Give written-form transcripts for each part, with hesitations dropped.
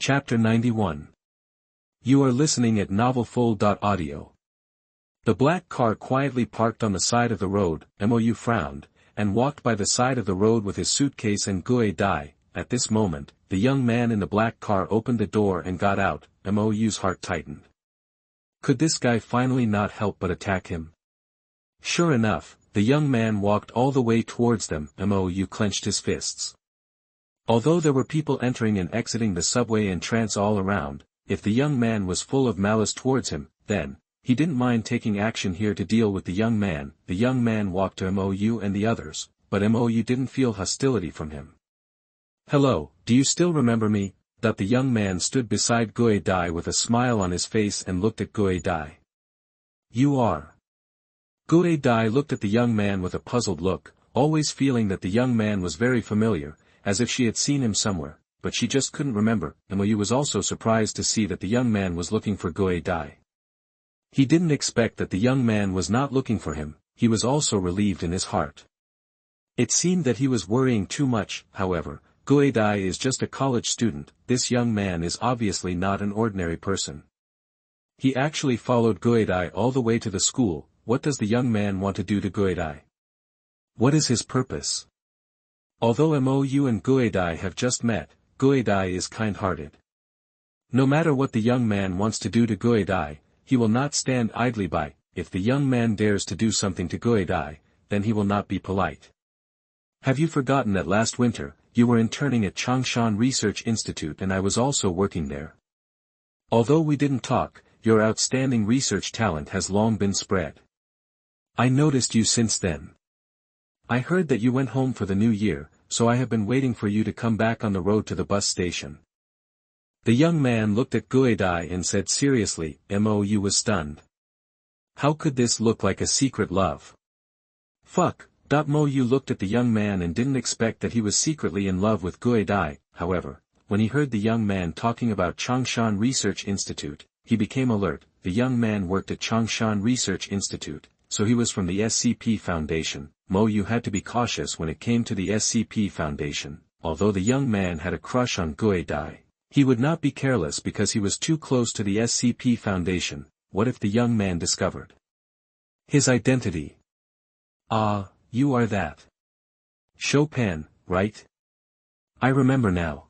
Chapter 91. You are listening at novelfull.audio. The black car quietly parked on the side of the road. Mo frowned, and walked by the side of the road with his suitcase and Dai. At this moment, the young man in the black car opened the door and got out. Mo's heart tightened. Could this guy finally not help but attack him? Sure enough, the young man walked all the way towards them. Mo clenched his fists. Although there were people entering and exiting the subway and trance all around, if the young man was full of malice towards him, then, he didn't mind taking action here to deal with the young man. The young man walked to Mo and the others, but Mo didn't feel hostility from him. Hello, do you still remember me? That the young man stood beside Dai with a smile on his face and looked at Dai. You are. Dai looked at the young man with a puzzled look, always feeling that the young man was very familiar, as if she had seen him somewhere, but she just couldn't remember. Mo was also surprised to see that the young man was looking for Dai. He didn't expect that the young man was not looking for him. He was also relieved in his heart. It seemed that he was worrying too much. However, Dai is just a college student. This young man is obviously not an ordinary person. He actually followed Dai all the way to the school. What does the young man want to do to Dai? What is his purpose? Although Mo and Dai have just met, Dai is kind-hearted. No matter what the young man wants to do to Dai, he will not stand idly by. If the young man dares to do something to Dai, then he will not be polite. Have you forgotten that last winter, you were interning at Changshan Research Institute and I was also working there? Although we didn't talk, your outstanding research talent has long been spread. I noticed you since then. I heard that you went home for the new year, so I have been waiting for you to come back on the road to the bus station. The young man looked at Dai and said seriously. Mo was stunned. How could this look like a secret love? Fuck. Mo looked at the young man and didn't expect that he was secretly in love with Dai. However, when he heard the young man talking about Changshan Research Institute, he became alert. The young man worked at Changshan Research Institute, so he was from the SCP Foundation. Mo had to be cautious when it came to the SCP Foundation. Although the young man had a crush on Dai, he would not be careless because he was too close to the SCP Foundation. What if the young man discovered his identity? Ah, you are that Chopin, right? I remember now.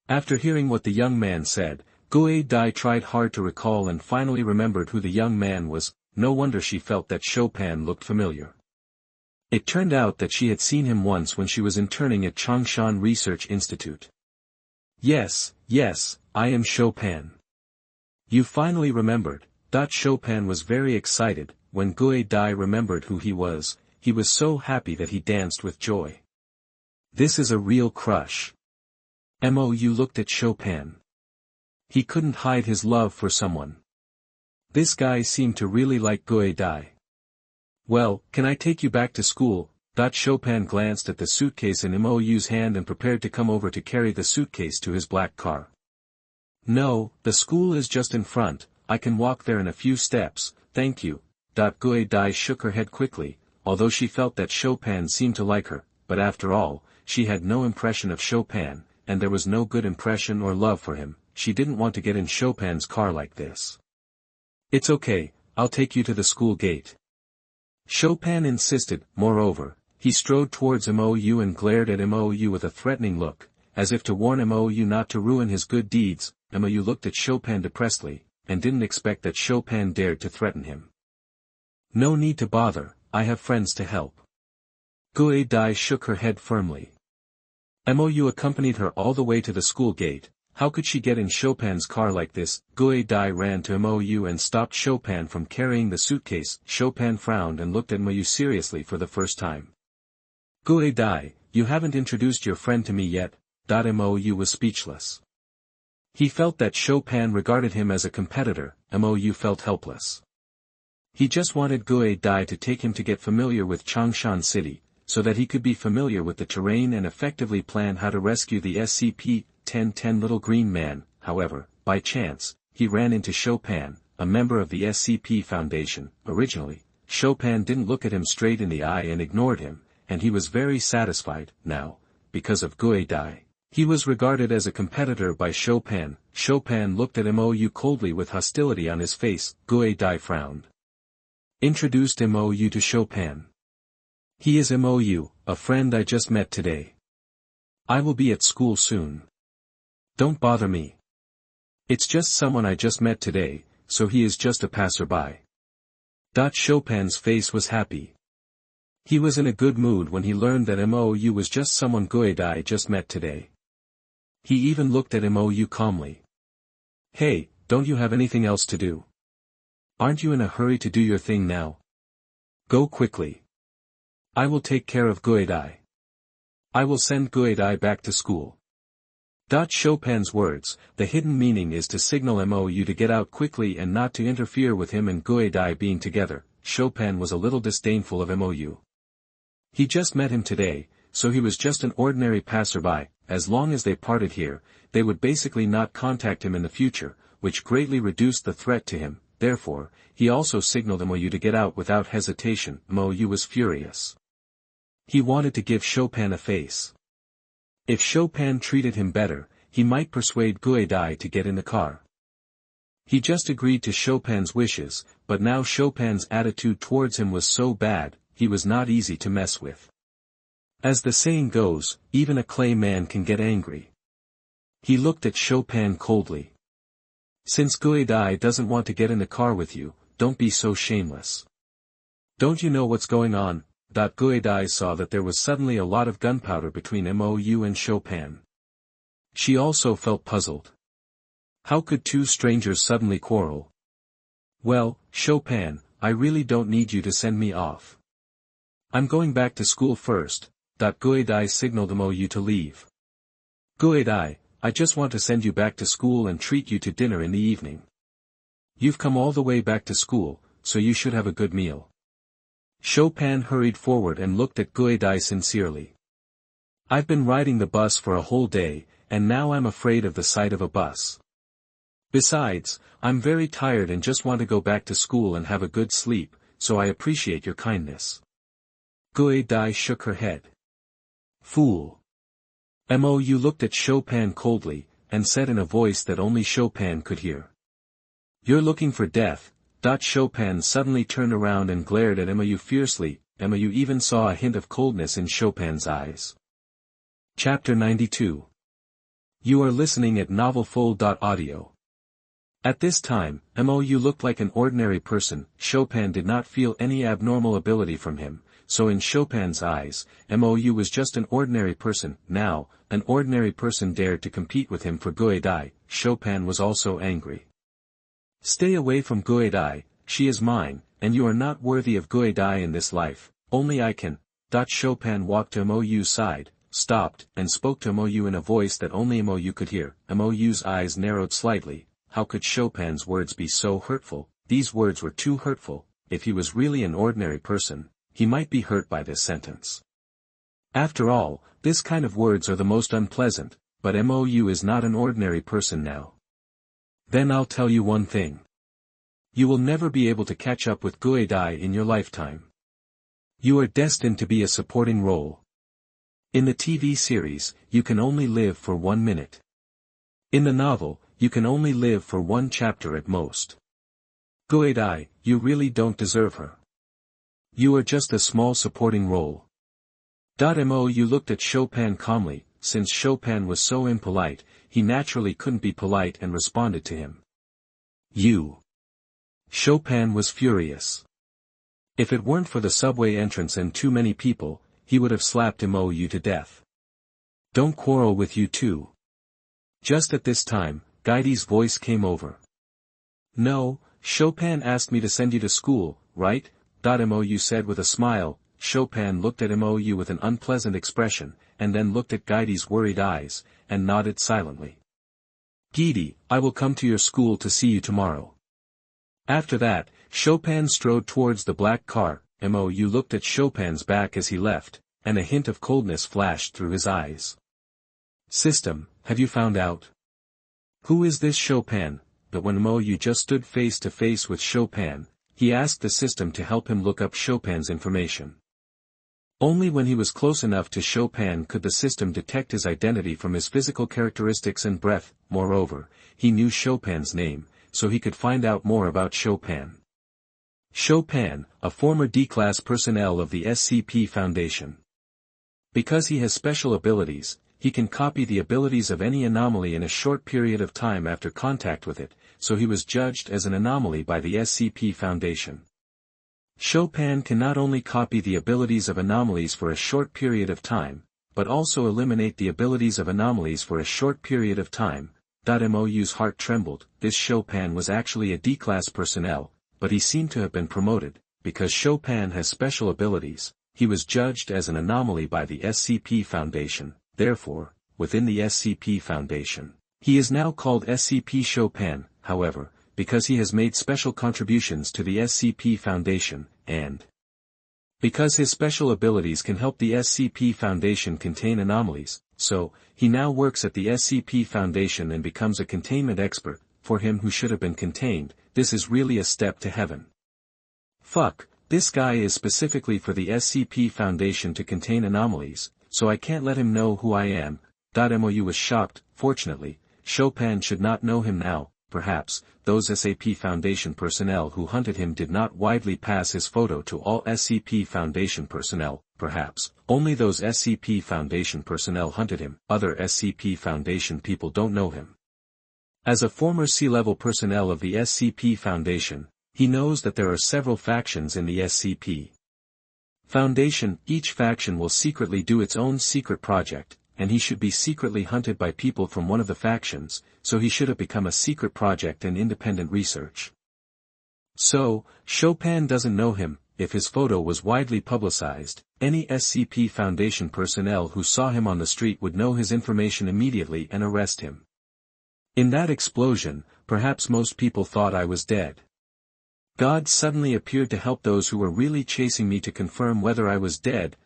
After hearing what the young man said, Dai tried hard to recall and finally remembered who the young man was. No wonder she felt that Chopin looked familiar. It turned out that she had seen him once when she was interning at Changshan Research Institute. Yes, I am Chopin. You finally remembered. Chopin was very excited. When Dai remembered who he was so happy that he danced with joy. This is a real crush. Mo looked at Chopin. He couldn't hide his love for someone. This guy seemed to really like Dai. Well, can I take you back to school? Chopin glanced at the suitcase in Mo's hand and prepared to come over to carry the suitcase to his black car. No, the school is just in front. I can walk there in a few steps, thank you. Dai shook her head quickly, although she felt that Chopin seemed to like her, but after all, she had no impression of Chopin, and there was no good impression or love for him. She didn't want to get in Chopin's car like this. It's okay, I'll take you to the school gate. Chopin insisted. Moreover, he strode towards Mo and glared at Mo with a threatening look, as if to warn Mo not to ruin his good deeds. Mo looked at Chopin depressedly, and didn't expect that Chopin dared to threaten him. No need to bother, I have friends to help. Dai shook her head firmly. Mo accompanied her all the way to the school gate. How could she get in Chopin's car like this? Dai ran to Mo and stopped Chopin from carrying the suitcase. Chopin frowned and looked at Mo seriously for the first time. Dai, you haven't introduced your friend to me yet. Mo was speechless. He felt that Chopin regarded him as a competitor. Mo felt helpless. He just wanted Dai to take him to get familiar with Changshan City, so that he could be familiar with the terrain and effectively plan how to rescue the SCP-1010 little green man. However, by chance, he ran into Chopin, a member of the SCP Foundation. Originally, Chopin didn't look at him straight in the eye and ignored him, and he was very satisfied. Now, because of Dai, He was regarded as a competitor by Chopin. Chopin looked at Mo Yu coldly with hostility on his face. Guo Dai frowned. Introduced Mo Yu to Chopin. He is Mo Yu, a friend I just met today. I will be at school soon. Don't bother me. It's just someone I just met today, so he is just a passerby. Chopin's face was happy. He was in a good mood when he learned that Mo Yu was just someone Guo Dai just met today. He even looked at Mo Yu calmly. Hey, don't you have anything else to do? Aren't you in a hurry to do your thing now? Go quickly. I will take care of Guo Dai. I will send Guo Dai back to school. Chopin's words, the hidden meaning is to signal Mo Yu to get out quickly and not to interfere with him and Guo Dai being together. Chopin was a little disdainful of Mo Yu. He just met him today, so he was just an ordinary passerby. As long as they parted here, they would basically not contact him in the future, which greatly reduced the threat to him. Therefore, he also signaled Mo Yu to get out without hesitation. Mo Yu was furious. He wanted to give Chopin a face. If Chopin treated him better, he might persuade Guo Dai to get in the car. He just agreed to Chopin's wishes, but now Chopin's attitude towards him was so bad, he was not easy to mess with. As the saying goes, even a clay man can get angry. He looked at Chopin coldly. Since Guo Dai doesn't want to get in the car with you, don't be so shameless. Don't you know what's going on? Guo Dai saw that there was suddenly a lot of gunpowder between Mo Yu and Chopin. She also felt puzzled. How could two strangers suddenly quarrel? Well, Chopin, I really don't need you to send me off. I'm going back to school first. Guo Dai signaled Mo Yu to leave. Guo Dai, I just want to send you back to school and treat you to dinner in the evening. You've come all the way back to school, so you should have a good meal. Chopin hurried forward and looked at Guo Dai sincerely. I've been riding the bus for a whole day, and now I'm afraid of the sight of a bus. Besides, I'm very tired and just want to go back to school and have a good sleep, so I appreciate your kindness. Guo Dai shook her head. Fool. Mo Yu looked at Chopin coldly, and said in a voice that only Chopin could hear. You're looking for death. Chopin suddenly turned around and glared at Mo Yu fiercely. Mo Yu even saw a hint of coldness in Chopin's eyes. Chapter 92. You are listening at novelfull.audio. At this time, Mo Yu looked like an ordinary person. Chopin did not feel any abnormal ability from him, so in Chopin's eyes, Mo Yu was just an ordinary person. Now, an ordinary person dared to compete with him for Guo Dai. Chopin was also angry. Stay away from Guo Dai, she is mine, and you are not worthy of Guo Dai in this life, only I can. Chopin walked to Mo Yu's side, stopped, and spoke to Mo Yu in a voice that only Mo Yu could hear. Mo Yu's eyes narrowed slightly. How could Chopin's words be so hurtful? These words were too hurtful. If he was really an ordinary person, he might be hurt by this sentence. After all, this kind of words are the most unpleasant, but Mo Yu is not an ordinary person now. Then I'll tell you one thing. You will never be able to catch up with Guo Dai in your lifetime. You are destined to be a supporting role. In the TV series, you can only live for 1 minute. In the novel, you can only live for 1 chapter at most. Guo Dai, you really don't deserve her. You are just a small supporting role. Mo Yu looked at Chopin calmly. Since Chopin was so impolite, he naturally couldn't be polite and responded to him. You. Chopin was furious. If it weren't for the subway entrance and too many people, he would have slapped Mo Yu to death. Don't quarrel with you too. Just at this time, Guide's voice came over. No, Chopin asked me to send you to school, right? Mo Yu said with a smile. Chopin looked at Mo Yu with an unpleasant expression, and then looked at Guide's worried eyes, and nodded silently. Guide, I will come to your school to see you tomorrow. After that, Chopin strode towards the black car. Mo Yu looked at Chopin's back as he left, and a hint of coldness flashed through his eyes. System, have you found out? Who is this Chopin? But when Mo Yu just stood face to face with Chopin, he asked the system to help him look up Chopin's information. Only when he was close enough to Chopin could the system detect his identity from his physical characteristics and breath. Moreover, he knew Chopin's name, so he could find out more about Chopin. Chopin, a former D-class personnel of the SCP Foundation. Because he has special abilities, he can copy the abilities of any anomaly in a short period of time after contact with it, so he was judged as an anomaly by the SCP Foundation. Chopin can not only copy the abilities of anomalies for a short period of time, but also eliminate the abilities of anomalies for a short period of time. Mo's heart trembled. This Chopin was actually a D-class personnel, but he seemed to have been promoted. Because Chopin has special abilities, he was judged as an anomaly by the SCP Foundation. Therefore, within the SCP Foundation, he is now called SCP Chopin. However, because he has made special contributions to the SCP Foundation, and because his special abilities can help the SCP Foundation contain anomalies, so, he now works at the SCP Foundation and becomes a containment expert. For him who should have been contained, this is really a step to heaven. Fuck, this guy is specifically for the SCP Foundation to contain anomalies, so I can't let him know who I am. Mou was shocked. Fortunately, Chopin should not know him now. Perhaps, those SCP Foundation personnel who hunted him did not widely pass his photo to all SCP Foundation personnel. Perhaps, only those SCP Foundation personnel hunted him. Other SCP Foundation people don't know him. As a former C-level personnel of the SCP Foundation, he knows that there are several factions in the SCP Foundation. Each faction will secretly do its own secret project, and he should be secretly hunted by people from one of the factions, so he should have become a secret project and independent research. So, Chopin doesn't know him. If his photo was widely publicized, any SCP Foundation personnel who saw him on the street would know his information immediately and arrest him. In that explosion, perhaps most people thought I was dead. God suddenly appeared to help those who were really chasing me to confirm whether I was dead.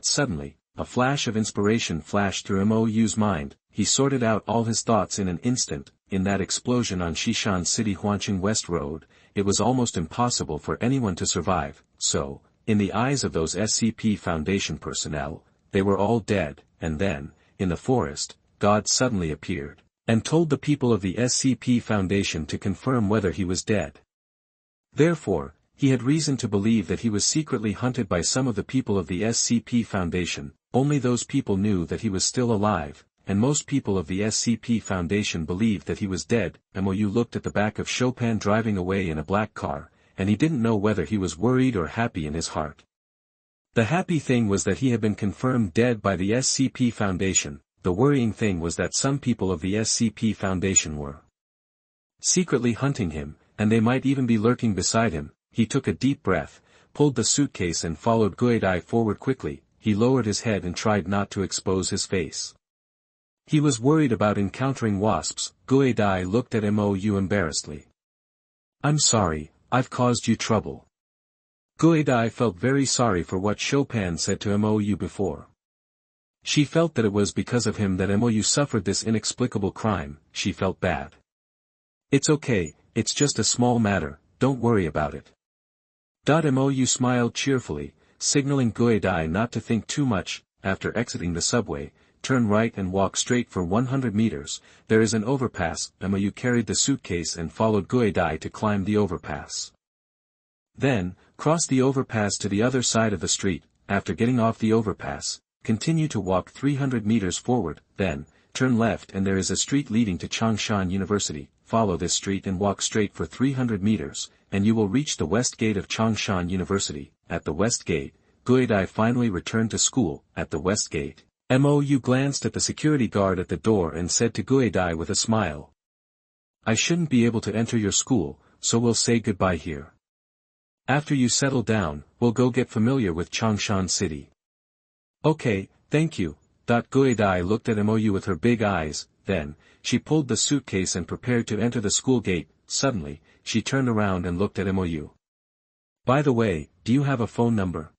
Suddenly, a flash of inspiration flashed through Mou's mind. He sorted out all his thoughts in an instant. In that explosion on Shishan City Huanqing West Road, it was almost impossible for anyone to survive, so, in the eyes of those SCP Foundation personnel, they were all dead. And then, in the forest, God suddenly appeared, and told the people of the SCP Foundation to confirm whether he was dead. Therefore, he had reason to believe that he was secretly hunted by some of the people of the SCP Foundation. Only those people knew that he was still alive, and most people of the SCP Foundation believed that he was dead. Mou looked at the back of Chopin driving away in a black car, and he didn't know whether he was worried or happy in his heart. The happy thing was that he had been confirmed dead by the SCP Foundation. The worrying thing was that some people of the SCP Foundation were secretly hunting him, and they might even be lurking beside him. He took a deep breath, pulled the suitcase and followed Guidai forward quickly. He lowered his head and tried not to expose his face. He was worried about encountering wasps. Guidai looked at Mou embarrassedly. "I'm sorry, I've caused you trouble." Guidai felt very sorry for what Chopin said to Mou before. She felt that it was because of him that Mou suffered this inexplicable crime. She felt bad. "It's okay, it's just a small matter, don't worry about it." Mou smiled cheerfully, signaling Guidai not to think too much. After exiting the subway, turn right and walk straight for 100 meters, there is an overpass. Mou carried the suitcase and followed Guidai to climb the overpass. Then, cross the overpass to the other side of the street. After getting off the overpass, continue to walk 300 meters forward, then, turn left and there is a street leading to Changshan University. Follow this street and walk straight for 300 meters, and you will reach the west gate of Changshan University. At the west gate, Guidai finally returned to school. At the west gate, Mou glanced at the security guard at the door and said to Guidai with a smile, "I shouldn't be able to enter your school, so we'll say goodbye here. After you settle down, we'll go get familiar with Changshan City." "Okay, thank you." Guidai looked at Mou with her big eyes, then, she pulled the suitcase and prepared to enter the school gate. Suddenly, she turned around and looked at Mou. "By the way, do you have a phone number?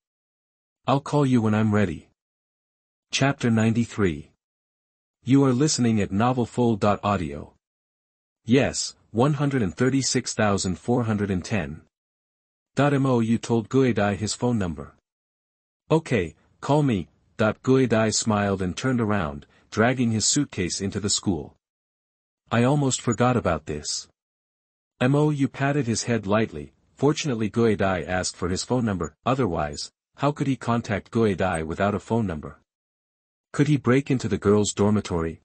I'll call you when I'm ready." Chapter 93. You are listening at novelfull.audio. Yes, 136,410. Mou told Guidai his phone number. "Okay, call me. Guidai smiled and turned around, dragging his suitcase into the school. I almost forgot about this. Mo Yu patted his head lightly. Fortunately Guidai asked for his phone number, otherwise, how could he contact Guidai without a phone number? Could he break into the girls' dormitory?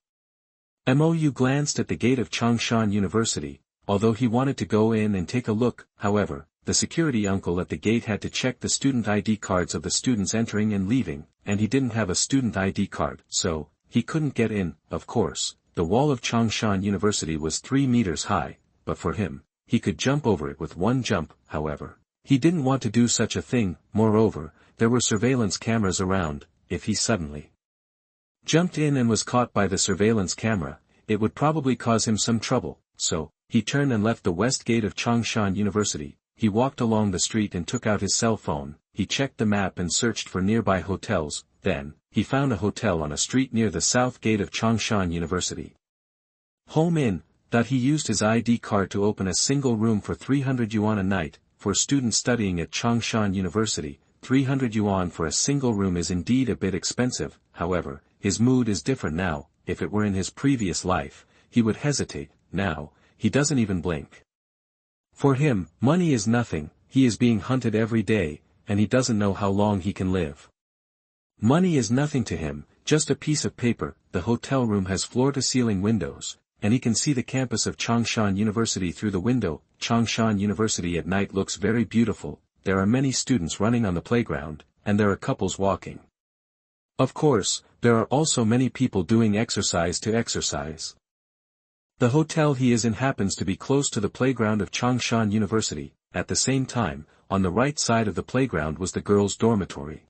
Mo Yu glanced at the gate of Changshan University, although he wanted to go in and take a look. However, the security uncle at the gate had to check the student ID cards of the students entering and leaving, and he didn't have a student ID card, so, he couldn't get in. Of course, the wall of Changshan University was 3 meters high, but for him, he could jump over it with one jump. However, he didn't want to do such a thing. Moreover, there were surveillance cameras around. If he suddenly jumped in and was caught by the surveillance camera, it would probably cause him some trouble, so, he turned and left the west gate of Changshan University. He walked along the street and took out his cell phone. He checked the map and searched for nearby hotels. Then, he found a hotel on a street near the south gate of Changshan University. Home Inn. He used his ID card to open a single room for 300 yuan a night. For students studying at Changshan University, 300 yuan for a single room is indeed a bit expensive. However, his mood is different now. If it were in his previous life, he would hesitate. Now, he doesn't even blink. For him, money is nothing. He is being hunted every day, and he doesn't know how long he can live. Money is nothing to him, just a piece of paper. The hotel room has floor-to-ceiling windows, and he can see the campus of Changshan University through the window. Changshan University at night looks very beautiful. There are many students running on the playground, and there are couples walking. Of course, there are also many people doing exercise to exercise. The hotel he is in happens to be close to the playground of Changshan University. At the same time, on the right side of the playground was the girls' dormitory.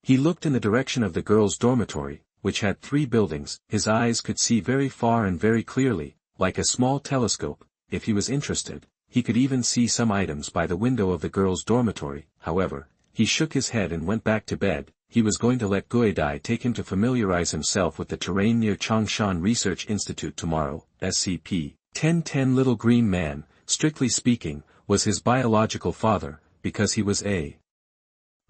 He looked in the direction of the girls' dormitory, which had 3 buildings. His eyes could see very far and very clearly, like a small telescope. If he was interested, he could even see some items by the window of the girls' dormitory. However, he shook his head and went back to bed. He was going to let Guidai take him to familiarize himself with the terrain near Changshan Research Institute tomorrow. SCP-1010 Little Green Man, strictly speaking, was his biological father, because he was a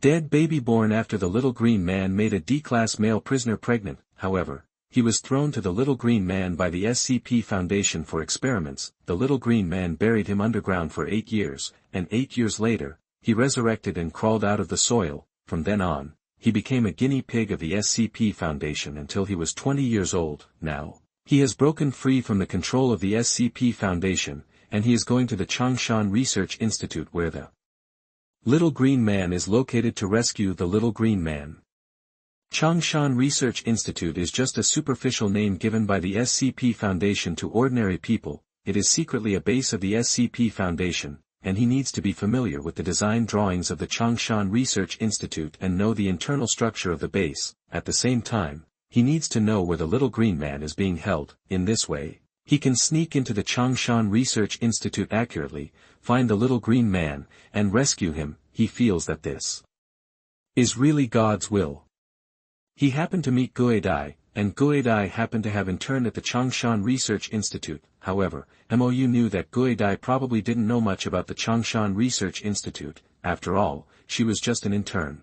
dead baby born after the Little Green Man made a D-class male prisoner pregnant. However, he was thrown to the Little Green Man by the SCP Foundation for experiments. The Little Green Man buried him underground for 8 years, and 8 years later, he resurrected and crawled out of the soil. From then on, he became a guinea pig of the SCP Foundation until he was 20 years old. Now, he has broken free from the control of the SCP Foundation, and he is going to the Changshan Research Institute where the Little Green Man is located to rescue the Little Green Man. Changshan Research Institute is just a superficial name given by the SCP Foundation to ordinary people. It is secretly a base of the SCP Foundation, and he needs to be familiar with the design drawings of the Changshan Research Institute and know the internal structure of the base. At the same time, he needs to know where the Little Green Man is being held. In this way, he can sneak into the Changshan Research Institute accurately, find the Little Green Man, and rescue him. He feels that this is really God's will. He happened to meet Guidai, and Guidai happened to have interned at the Changshan Research Institute. However, Mo Yu knew that Guidai probably didn't know much about the Changshan Research Institute. After all, she was just an intern.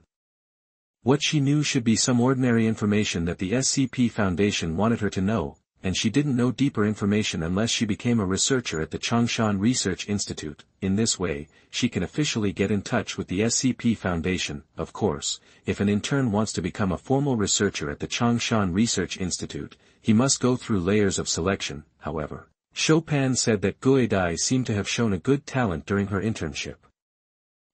What she knew should be some ordinary information that the SCP Foundation wanted her to know, and she didn't know deeper information unless she became a researcher at the Changshan Research Institute. In this way, she can officially get in touch with the SCP Foundation. Of course, if an intern wants to become a formal researcher at the Changshan Research Institute, he must go through layers of selection. However, Chopin said that Guidai seemed to have shown a good talent during her internship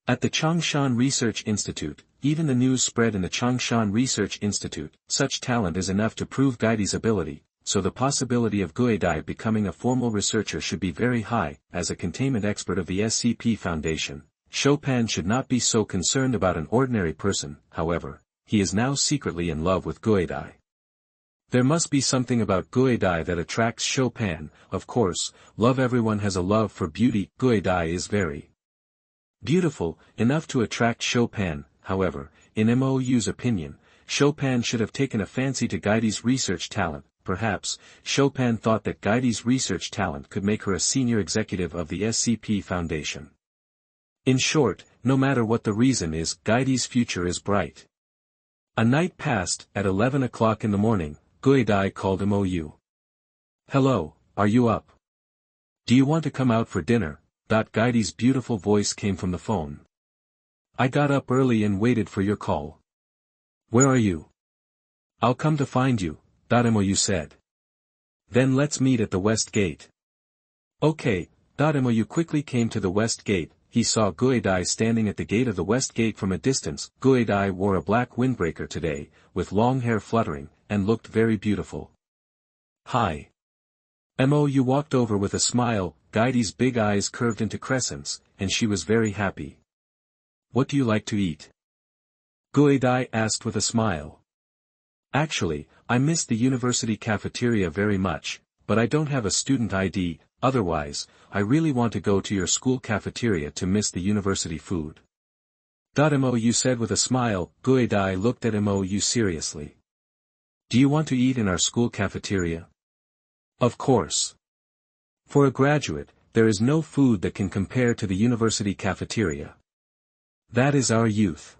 at the Changshan Research Institute. Even the news spread in the Changshan Research Institute. Such talent is enough to prove Guidai's ability, so the possibility of Guidai becoming a formal researcher should be very high. As a containment expert of the SCP Foundation, Chopin should not be so concerned about an ordinary person. However, he is now secretly in love with Guidai. There must be something about Guidai that attracts Chopin. Of course, everyone has a love for beauty. Guidai is very beautiful, enough to attract Chopin. However, in Mo Yu's opinion, Chopin should have taken a fancy to Guidai's research talent. Perhaps, Chopin thought that Guidai's research talent could make her a senior executive of the SCP Foundation. In short, no matter what the reason is, Guidai's future is bright. A night passed. At 11 o'clock in the morning, Guidai called Mo Yu. "Hello, are you up? Do you want to come out for dinner?" Guidai's beautiful voice came from the phone. "I got up early and waited for your call. Where are you?" "I'll come to find you," Mo Yu said. "Then let's meet at the west gate." "Okay." Mo Yu quickly came to the west gate. He saw Guidai standing at the gate of the west gate from a distance. Guidai wore a black windbreaker today, with long hair fluttering, and looked very beautiful. "Hi." Mo Yu walked over with a smile. Guidai's big eyes curved into crescents, and she was very happy. "What do you like to eat?" Guidai asked with a smile. "Actually, I miss the university cafeteria very much, but I don't have a student ID, otherwise, I really want to go to your school cafeteria to miss the university food." Mo Yu said with a smile. Guidai looked at Mo Yu seriously. "Do you want to eat in our school cafeteria?" "Of course. For a graduate, there is no food that can compare to the university cafeteria. That is our youth.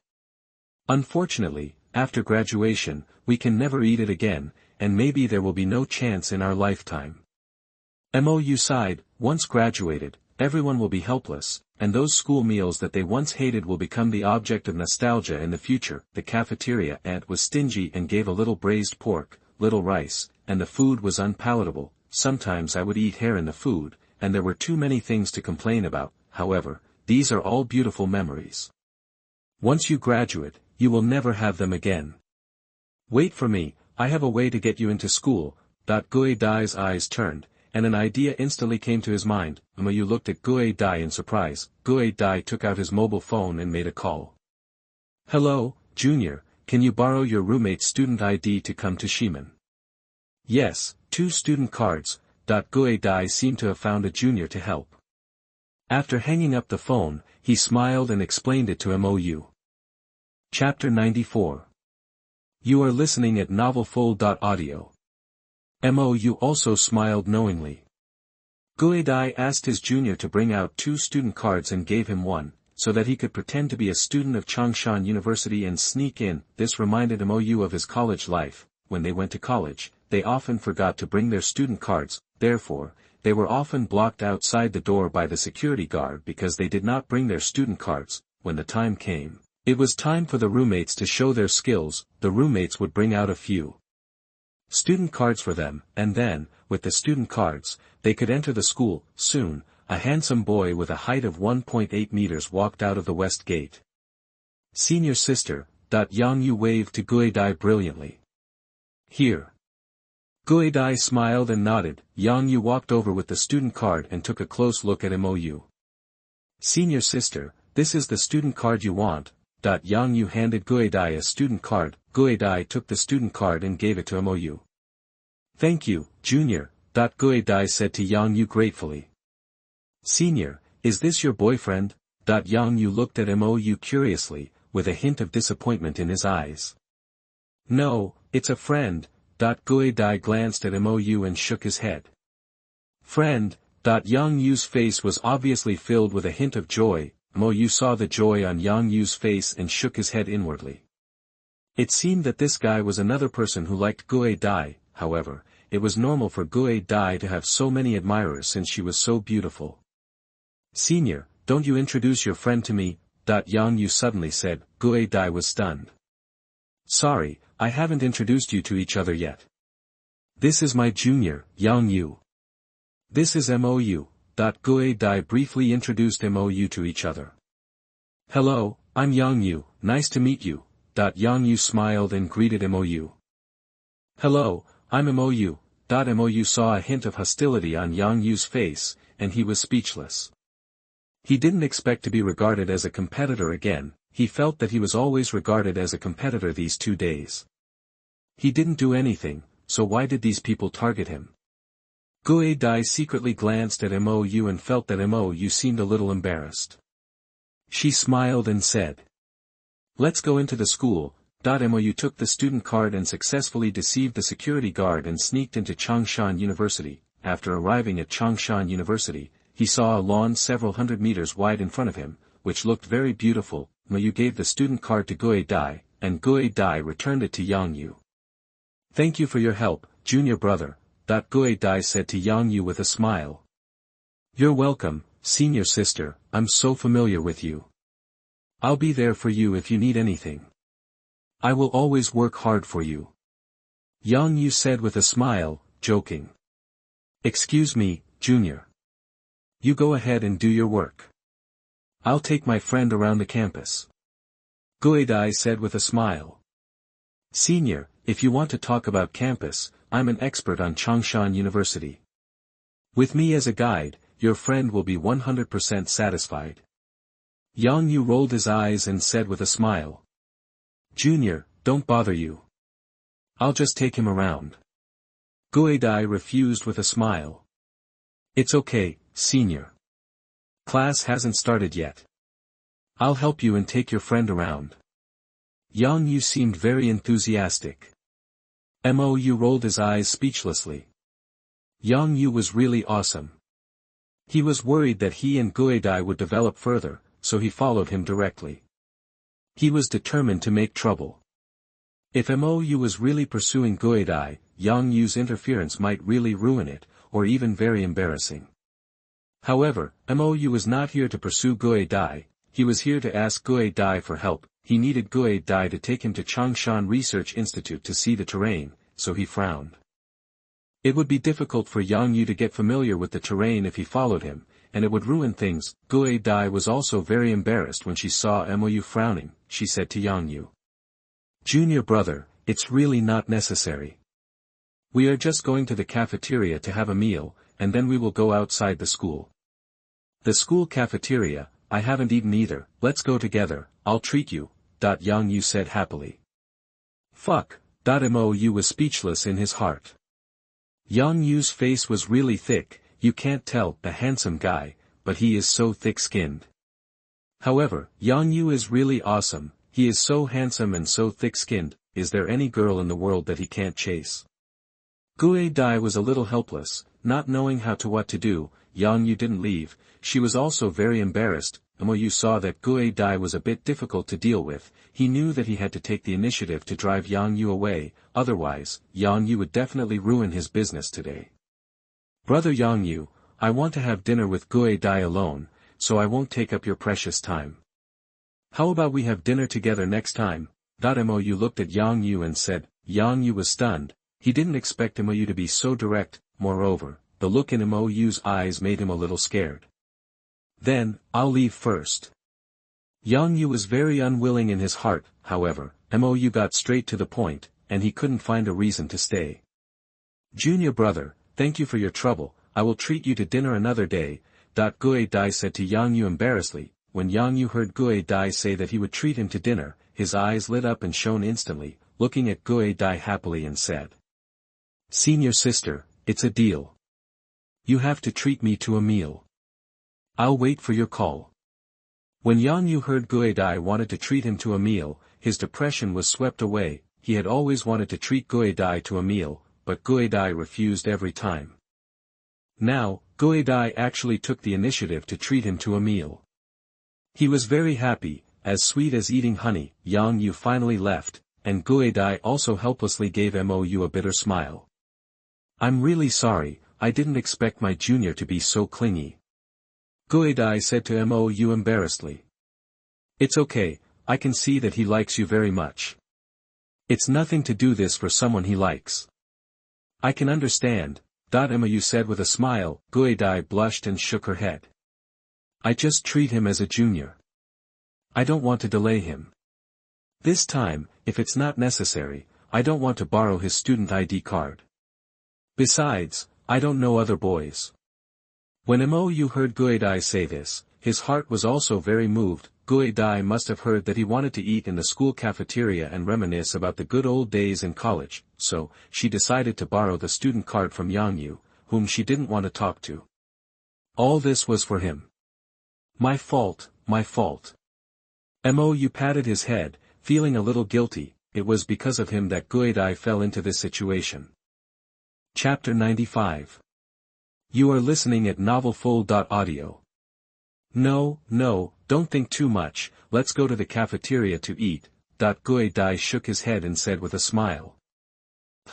Unfortunately, after graduation, we can never eat it again, and maybe there will be no chance in our lifetime." Mo Yu sighed. Once graduated, everyone will be helpless, and those school meals that they once hated will become the object of nostalgia in the future. The cafeteria aunt was stingy and gave a little braised pork, little rice, and the food was unpalatable. Sometimes I would eat hair in the food, and there were too many things to complain about. However, these are all beautiful memories. Once you graduate, you will never have them again. Wait for me, I have a way to get you into school. Guidai's eyes turned, and an idea instantly came to his mind. Mo Yu looked at Guidai in surprise. Guidai took out his mobile phone and made a call. "Hello, Junior, can you borrow your roommate's student ID to come to Shimen?" "Yes, 2 student cards." Guidai seemed to have found a junior to help. After hanging up the phone, he smiled and explained it to Mo Yu. Chapter 94. You are listening at novelfull.audio. Mo Yu also smiled knowingly. Guidai asked his junior to bring out 2 student cards and gave him one, so that he could pretend to be a student of Changshan University and sneak in. This reminded Mo Yu of his college life. When they went to college, they often forgot to bring their student cards, therefore, they were often blocked outside the door by the security guard because they did not bring their student cards. When the time came, it was time for the roommates to show their skills. The roommates would bring out a few student cards for them, and then, with the student cards, they could enter the school. Soon, a handsome boy with a height of 1.8 meters walked out of the west gate. "Senior sister." Yang Yu waved to Guidai brilliantly. "Here." Guidai smiled and nodded. Yang Yu walked over with the student card and took a close look at Mo Yu. "Senior sister, this is the student card you want." Yang Yu handed Guidai a student card. Guidai took the student card and gave it to Mo Yu. "Thank you, Junior," Guidai said to Yang Yu gratefully. "Senior, is this your boyfriend?" Yang Yu looked at Mo Yu curiously, with a hint of disappointment in his eyes. "No, it's a friend." Guidai glanced at Mo Yu and shook his head. "Friend?" Yang Yu's face was obviously filled with a hint of joy. Mo Yu saw the joy on Yang Yu's face and shook his head inwardly. It seemed that this guy was another person who liked Guidai. However, it was normal for Guidai to have so many admirers since she was so beautiful. "Senior, don't you introduce your friend to me?" Yang Yu suddenly said. Guidai was stunned. "Sorry, I haven't introduced you to each other yet. This is my junior, Yang Yu. This is Mo Yu." Guidai briefly introduced Mo Yu to each other. "Hello, I'm Yang Yu, nice to meet you." Yang Yu smiled and greeted Mo Yu. "Hello, I'm Mo Yu." Mo Yu saw a hint of hostility on Yang Yu's face, and he was speechless. He didn't expect to be regarded as a competitor again. He felt that he was always regarded as a competitor these 2 days. He didn't do anything, so why did these people target him? Guidai secretly glanced at Mo Yu and felt that Mo Yu seemed a little embarrassed. She smiled and said, "Let's go into the school." Mo Yu took the student card and successfully deceived the security guard and sneaked into Changshan University. After arriving at Changshan University, he saw a lawn several hundred meters wide in front of him, which looked very beautiful. Mo Yu gave the student card to Guidai. and Guo Dai returned it to Yang Yu. "Thank you for your help, junior brother," Guo Dai said to Yang Yu with a smile. "You're welcome, senior sister, I'm so familiar with you. I'll be there for you if you need anything. I will always work hard for you," Yang Yu said with a smile, joking. "Excuse me, Junior. You go ahead and do your work. I'll take my friend around the campus," Guo Dai said with a smile. "Senior, if you want to talk about campus, I'm an expert on Changshan University. With me as a guide, your friend will be 100% satisfied." Yang Yu rolled his eyes and said with a smile. "Junior, don't bother you. I'll just take him around." Guo Dai refused with a smile. "It's okay, senior. Class hasn't started yet. I'll help you and take your friend around." Yang Yu seemed very enthusiastic. Mo Yu rolled his eyes speechlessly. Yang Yu was really awesome. He was worried that he and Guo Dai would develop further, so he followed him directly. He was determined to make trouble. If Mo Yu was really pursuing Guo Dai, Yang Yu's interference might really ruin it, or even very embarrassing. However, Mo Yu was not here to pursue Guo Dai, he was here to ask Guo Dai for help. He needed Guo Dai to take him to Changshan Research Institute to see the terrain, so he frowned. It would be difficult for Yang Yu to get familiar with the terrain if he followed him, and it would ruin things. Guo Dai was also very embarrassed when she saw Mo Yu frowning. She said to Yang Yu, "Junior brother, it's really not necessary. We are just going to the cafeteria to have a meal, and then we will go outside the school." "The school cafeteria, I haven't eaten either, let's go together, I'll treat you," Yang Yu said happily. "Fuck," Mo Yu was speechless in his heart. Yang Yu's face was really thick, you can't tell, a handsome guy, but he is so thick-skinned. However, Yang Yu is really awesome, he is so handsome and so thick-skinned, is there any girl in the world that he can't chase? Guo Dai was a little helpless, not knowing what to do. Yang Yu didn't leave, she was also very embarrassed. Mo Yu saw that Guo Dai was a bit difficult to deal with, he knew that he had to take the initiative to drive Yang Yu away, otherwise, Yang Yu would definitely ruin his business today. "Brother Yang Yu, I want to have dinner with Guo Dai alone, so I won't take up your precious time. How about we have dinner together next time?" Mo Yu looked at Yang Yu and said. Yang Yu was stunned, he didn't expect Mo Yu to be so direct, moreover, the look in Mo Yu's eyes made him a little scared. "Then, I'll leave first." Yang Yu was very unwilling in his heart, however, Mo Yu got straight to the point, and he couldn't find a reason to stay. "Junior brother, thank you for your trouble, I will treat you to dinner another day," Guo Dai said to Yang Yu embarrassedly. When Yang Yu heard Guo Dai say that he would treat him to dinner, his eyes lit up and shone instantly, looking at Guo Dai happily and said, "Senior sister, it's a deal. You have to treat me to a meal. I'll wait for your call." When Yang Yu heard Guo Dai wanted to treat him to a meal, his depression was swept away. He had always wanted to treat Guo Dai to a meal, but Guo Dai refused every time. Now, Guo Dai actually took the initiative to treat him to a meal. He was very happy, as sweet as eating honey. Yang Yu finally left, and Guo Dai also helplessly gave Mo Yu a bitter smile. "I'm really sorry, I didn't expect my junior to be so clingy," Guo Dai said to Mo Yu embarrassedly. "It's okay, I can see that he likes you very much. It's nothing to do this for someone he likes. I can understand," Mo Yu said with a smile. Guo Dai blushed and shook her head. "I just treat him as a junior. I don't want to delay him. This time, if it's not necessary, I don't want to borrow his student ID card. Besides, I don't know other boys." When Mo Yu heard Guo Dai say this, his heart was also very moved. Guo Dai must have heard that he wanted to eat in the school cafeteria and reminisce about the good old days in college, so, she decided to borrow the student card from Yang Yu, whom she didn't want to talk to. All this was for him. My fault, my fault. Mo Yu patted his head, feeling a little guilty. It was because of him that Guo Dai fell into this situation. Chapter 95. You are listening at novelfull.audio. No, don't think too much, let's go to the cafeteria to eat, Guidai shook his head and said with a smile.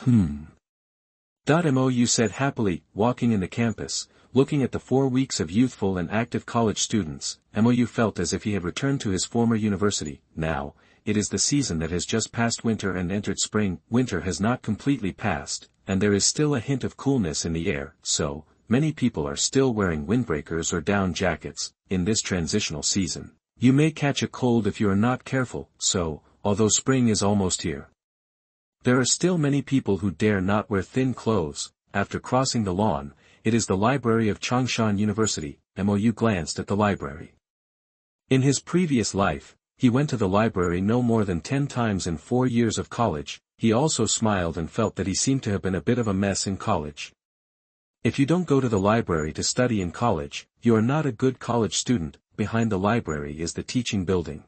Mo Yu said happily, walking in the campus, looking at the 4 weeks of youthful and active college students. Mo Yu felt as if he had returned to his former university. Now, it is the season that has just passed winter and entered spring. Winter has not completely passed, and there is still a hint of coolness in the air, so, many people are still wearing windbreakers or down jackets. In this transitional season, you may catch a cold if you are not careful, so, although spring is almost here, there are still many people who dare not wear thin clothes. After crossing the lawn, it is the library of Changshan University. Mo Yu glanced at the library. In his previous life, he went to the library no more than 10 times in 4 years of college. He also smiled and felt that he seemed to have been a bit of a mess in college. If you don't go to the library to study in college, you are not a good college student. Behind the library is the teaching building.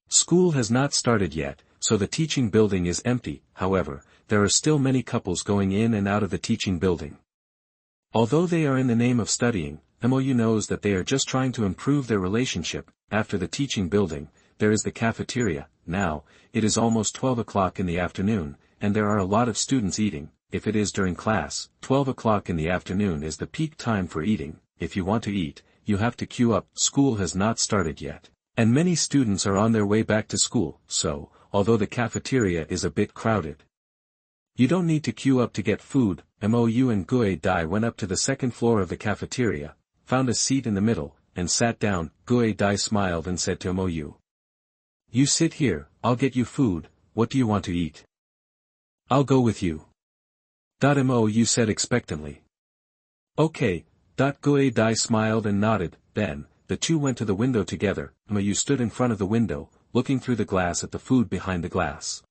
School has not started yet, so the teaching building is empty. However, there are still many couples going in and out of the teaching building. Although they are in the name of studying, Mo Yu knows that they are just trying to improve their relationship. After the teaching building, there is the cafeteria. Now, it is almost 12 o'clock in the afternoon, and there are a lot of students eating. If it is during class, 12 o'clock in the afternoon is the peak time for eating. If you want to eat, you have to queue up. School has not started yet, and many students are on their way back to school, so, although the cafeteria is a bit crowded, you don't need to queue up to get food. Mo Yu and Guidai went up to the second floor of the cafeteria, found a seat in the middle, and sat down. Guidai smiled and said to Mo Yu, "You sit here, I'll get you food. What do you want to eat?" "I'll go with you." Mo Yu said expectantly. "Okay." Guidai smiled and nodded. Then, the two went to the window together. Mo Yu stood in front of the window, looking through the glass at the food behind the glass.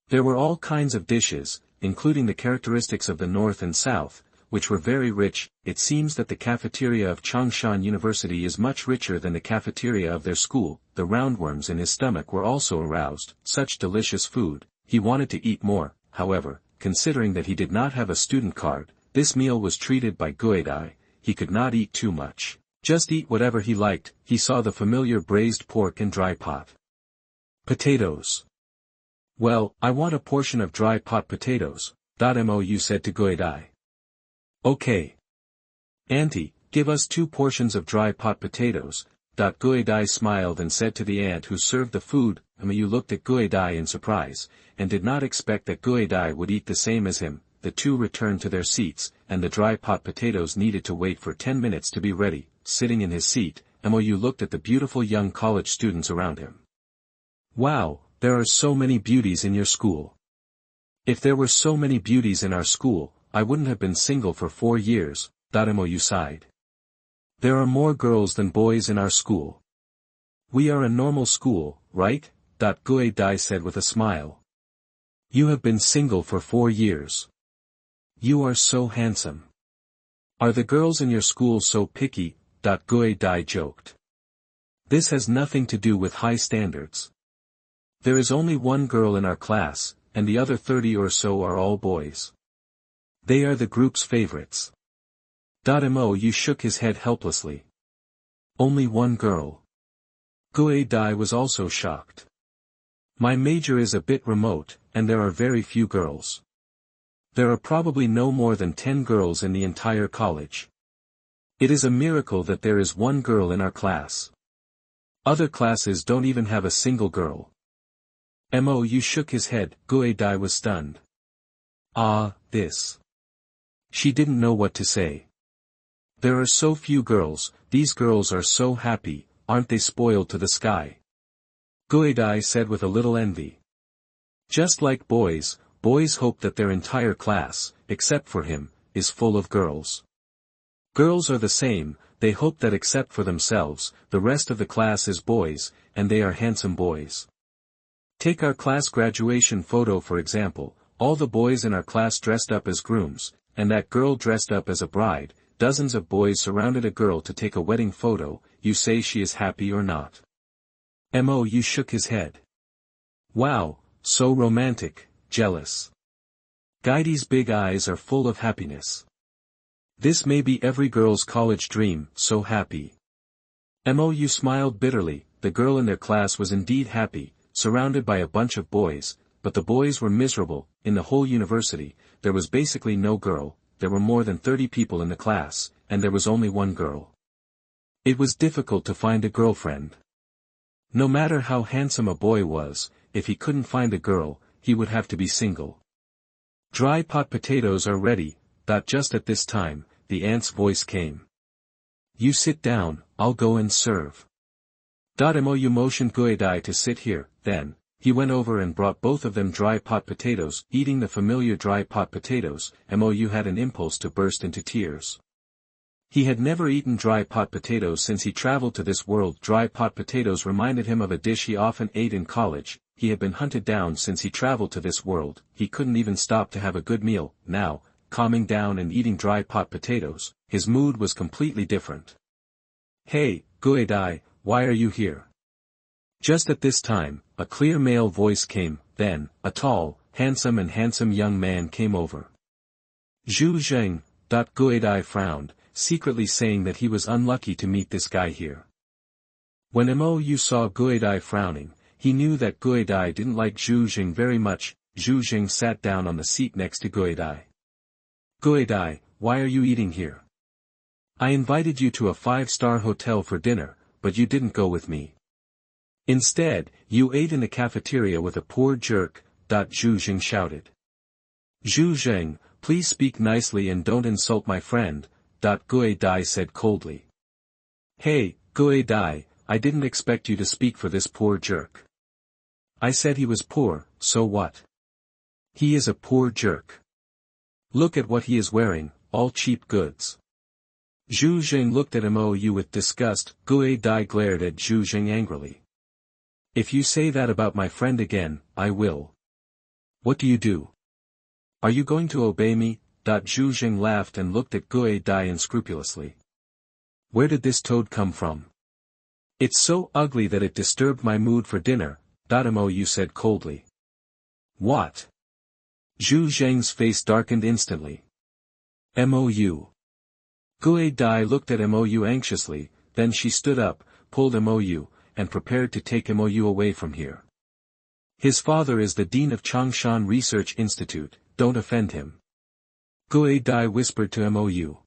There were all kinds of dishes, including the characteristics of the North and South, which were very rich. It seems that the cafeteria of Changshan University is much richer than the cafeteria of their school. The roundworms in his stomach were also aroused. Such delicious food, he wanted to eat more. However, considering that he did not have a student card, this meal was treated by Guidai. He could not eat too much. Just eat whatever he liked. He saw the familiar braised pork and dry pot potatoes. "Well, I want a portion of dry pot potatoes," Mo Yu said to Guidai. "Okay. Auntie, give us 2 portions of dry pot potatoes." Guidai smiled and said to the aunt who served the food. Mo Yu looked at Guidai in surprise, and did not expect that Guidai would eat the same as him. The two returned to their seats, and the dry pot potatoes needed to wait for 10 minutes to be ready. Sitting in his seat, Mo Yu looked at the beautiful young college students around him. "Wow, there are so many beauties in your school. If there were so many beauties in our school, I wouldn't have been single for 4 years, Mo Yu sighed. There are more girls than boys in our school. We are a normal school, right? Guidai said with a smile. You have been single for 4 years. You are so handsome. Are the girls in your school so picky? Guidai joked. This has nothing to do with high standards. There is only 1 girl in our class, and the other 30 or so are all boys. They are the group's favorites. Mo Yu shook his head helplessly. Only 1 girl. Guidai was also shocked. My major is a bit remote, and there are very few girls. There are probably no more than 10 girls in the entire college. It is a miracle that there is 1 girl in our class. Other classes don't even have a single girl. Mo Yu shook his head. Guidai was stunned. This. She didn't know what to say. There are so few girls. These girls are so happy, aren't they spoiled to the sky? Guidai said with a little envy. Just like boys, boys hope that their entire class, except for him, is full of girls. Girls are the same, they hope that except for themselves, the rest of the class is boys, and they are handsome boys. Take our class graduation photo for example, all the boys in our class dressed up as grooms, and that girl dressed up as a bride. Dozens of boys surrounded a girl to take a wedding photo. You say she is happy or not? Mo Yu shook his head. Wow, so romantic, jealous. Guidai's big eyes are full of happiness. This may be every girl's college dream, so happy. Mo Yu smiled bitterly. The girl in their class was indeed happy, surrounded by a bunch of boys, but the boys were miserable. In the whole university, there was basically no girl, there were more than 30 people in the class, and there was only one girl. It was difficult to find a girlfriend. No matter how handsome a boy was, if he couldn't find a girl, he would have to be single. Dry pot potatoes are ready. Just at this time, the aunt's voice came. You sit down, I'll go and serve. Mo Yu motioned Guidai to sit here, then, he went over and brought both of them dry pot potatoes. Eating the familiar dry pot potatoes, Mo Yu had an impulse to burst into tears. He had never eaten dry pot potatoes since he traveled to this world. Dry pot potatoes reminded him of a dish he often ate in college. He had been hunted down since he traveled to this world. He couldn't even stop to have a good meal. Now, calming down and eating dry pot potatoes, his mood was completely different. Hey, Guidai, why are you here? Just at this time, a clear male voice came, then, a tall, handsome young man came over. Zhu Zheng. Guidai frowned, secretly saying that he was unlucky to meet this guy here. When Mo Yu saw Guidai frowning, he knew that Guidai didn't like Zhu Zheng very much. Zhu Zheng sat down on the seat next to Guidai. Guidai, why are you eating here? I invited you to a 5-star hotel for dinner, but you didn't go with me. Instead, you ate in the cafeteria with a poor jerk. Zhu Zheng shouted. Zhu Zheng, please speak nicely and don't insult my friend. Guidai said coldly. Hey, Guidai, I didn't expect you to speak for this poor jerk. I said he was poor, so what? He is a poor jerk. Look at what he is wearing, all cheap goods. Zhu Zheng looked at Mo Yu with disgust. Guidai glared at Zhu Zheng angrily. If you say that about my friend again, I will. What do you do? Are you going to obey me? Zhu Zheng laughed and looked at Guidai unscrupulously. Where did this toad come from? It's so ugly that it disturbed my mood for dinner. Mo Yu said coldly. What? Zhu Zheng's face darkened instantly. Mo Yu. Guidai looked at Mo Yu anxiously, then she stood up, pulled Mo Yu, and prepared to take Mo Yu away from here. His father is the dean of Changshan Research Institute, don't offend him. Guidai whispered to Mo Yu.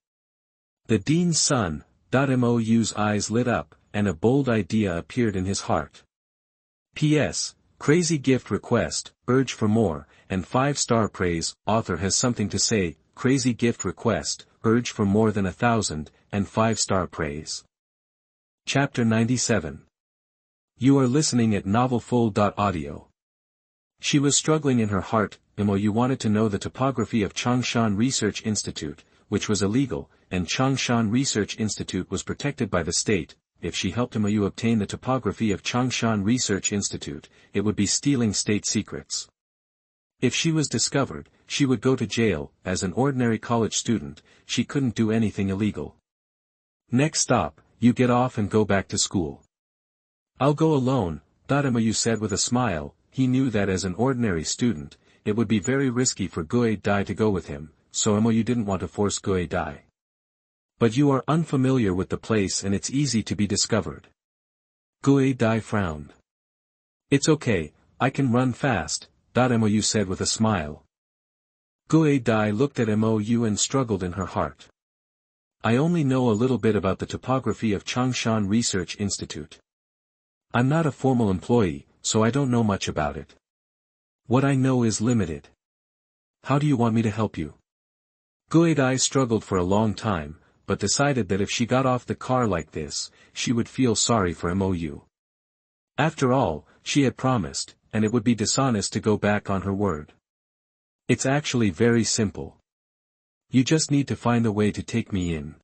The dean's son. Mo Yu's eyes lit up, and a bold idea appeared in his heart. P.S. Crazy gift request, urge for more, and 5-star praise. Author has something to say. Crazy gift request, urge for more than 1,000, and 5-star praise. Chapter 97. You are listening at novelfull.audio. She was struggling in her heart. Mo Yu wanted to know the topography of Changshan Research Institute, which was illegal, and Changshan Research Institute was protected by the state. If she helped Mo Yu obtain the topography of Changshan Research Institute, it would be stealing state secrets. If she was discovered, she would go to jail. As an ordinary college student, she couldn't do anything illegal. Next stop, you get off and go back to school. I'll go alone, Mo Yu said with a smile. He knew that as an ordinary student, it would be very risky for Guidai to go with him, so Mo Yu didn't want to force Guidai. But you are unfamiliar with the place and it's easy to be discovered. Guidai frowned. It's okay, I can run fast, Mo Yu said with a smile. Guidai looked at Mo Yu and struggled in her heart. I only know a little bit about the topography of Changshan Research Institute. I'm not a formal employee, so I don't know much about it. What I know is limited. How do you want me to help you? Guidai struggled for a long time, but decided that if she got off the car like this, she would feel sorry for Mo Yu. After all, she had promised, and it would be dishonest to go back on her word. It's actually very simple. You just need to find a way to take me in.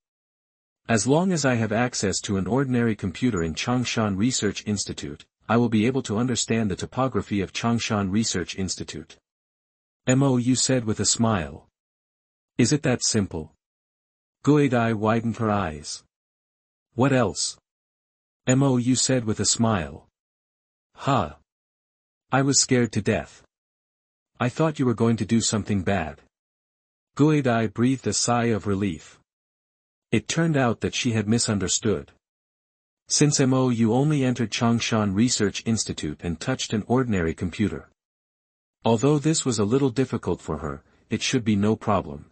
As long as I have access to an ordinary computer in Changshan Research Institute, I will be able to understand the topography of Changshan Research Institute. Mo Yu said with a smile. Is it that simple? Guidai widened her eyes. What else? Mo Yu said with a smile. Huh. I was scared to death. I thought you were going to do something bad. Guidai breathed a sigh of relief. It turned out that she had misunderstood. Since MOU only entered Changshan Research Institute and touched an ordinary computer. Although this was a little difficult for her, it should be no problem.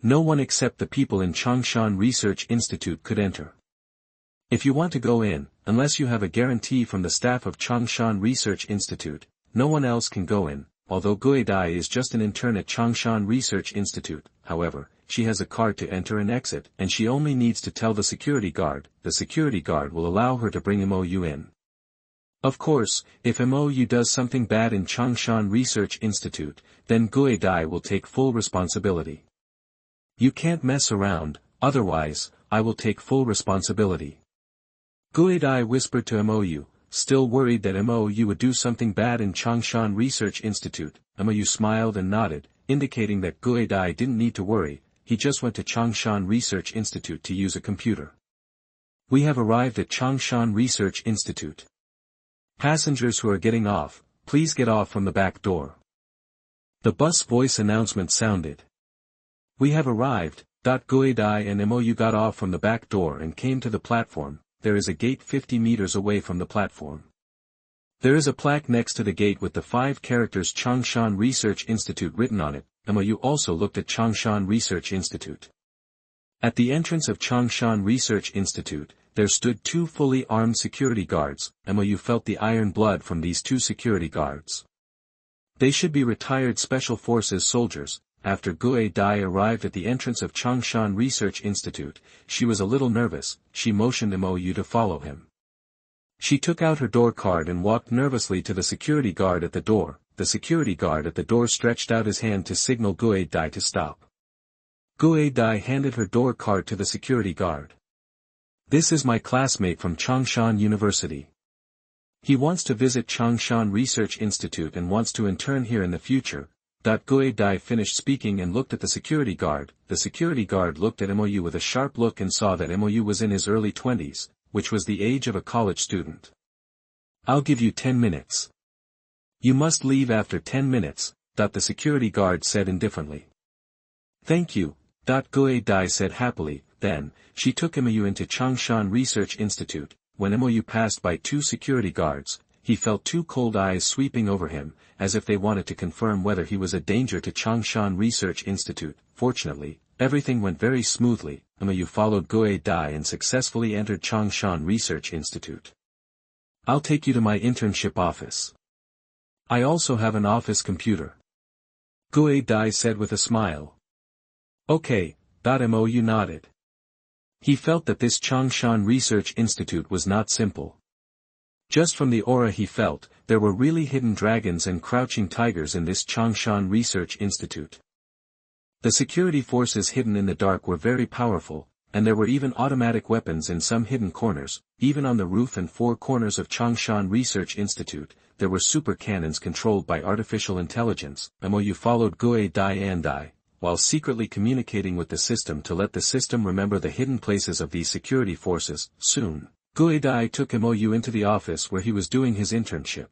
No one except the people in Changshan Research Institute could enter. If you want to go in, unless you have a guarantee from the staff of Changshan Research Institute, no one else can go in, although Guidai is just an intern at Changshan Research Institute. However, she has a card to enter and exit, and she only needs to tell the security guard will allow her to bring MOU in. Of course, if MOU does something bad in Changshan Research Institute, then Guidai will take full responsibility. You can't mess around, otherwise, I will take full responsibility. Guidai whispered to MOU, still worried that MOU would do something bad in Changshan Research Institute. MOU smiled and nodded, indicating that Guidai didn't need to worry, he just went to Changshan Research Institute to use a computer. We have arrived at Changshan Research Institute. Passengers who are getting off, please get off from the back door. The bus voice announcement sounded. We have arrived. Guidai and MOU got off from the back door and came to the platform. There is a gate 50 meters away from the platform. There is a plaque next to the gate with the 5 characters Changshan Research Institute written on it. MOU also looked at Changshan Research Institute. At the entrance of Changshan Research Institute, there stood 2 fully armed security guards. MOU felt the iron blood from these 2 security guards. They should be retired Special Forces soldiers. After Guidai arrived at the entrance of Changshan Research Institute, she was a little nervous. She motioned MOU to follow him. She took out her door card and walked nervously to the security guard at the door. The security guard at the door stretched out his hand to signal Guidai to stop. Guidai handed her door card to the security guard. This is my classmate from Changshan University. He wants to visit Changshan Research Institute and wants to intern here in the future. Guidai finished speaking and looked at the security guard. The security guard looked at MOU with a sharp look and saw that MOU was in his early 20s, which was the age of a college student. I'll give you 10 minutes. You must leave after 10 minutes, the security guard said indifferently. Thank you, Guidai said happily. Then, she took MOU into Changshan Research Institute. When MOU passed by 2 security guards, he felt 2 cold eyes sweeping over him, as if they wanted to confirm whether he was a danger to Changshan Research Institute. Fortunately, everything went very smoothly. MOU followed Guidai and successfully entered Changshan Research Institute. I'll take you to my internship office. I also have an office computer. Guidai said with a smile. Okay, MOU nodded. He felt that this Changshan Research Institute was not simple. Just from the aura he felt, there were really hidden dragons and crouching tigers in this Changshan Research Institute. The security forces hidden in the dark were very powerful, and there were even automatic weapons in some hidden corners. Even on the roof and 4 corners of Changshan Research Institute, there were super cannons controlled by artificial intelligence. MOU followed Guidai while secretly communicating with the system to let the system remember the hidden places of these security forces. Soon, Guidai took MOU into the office where he was doing his internship.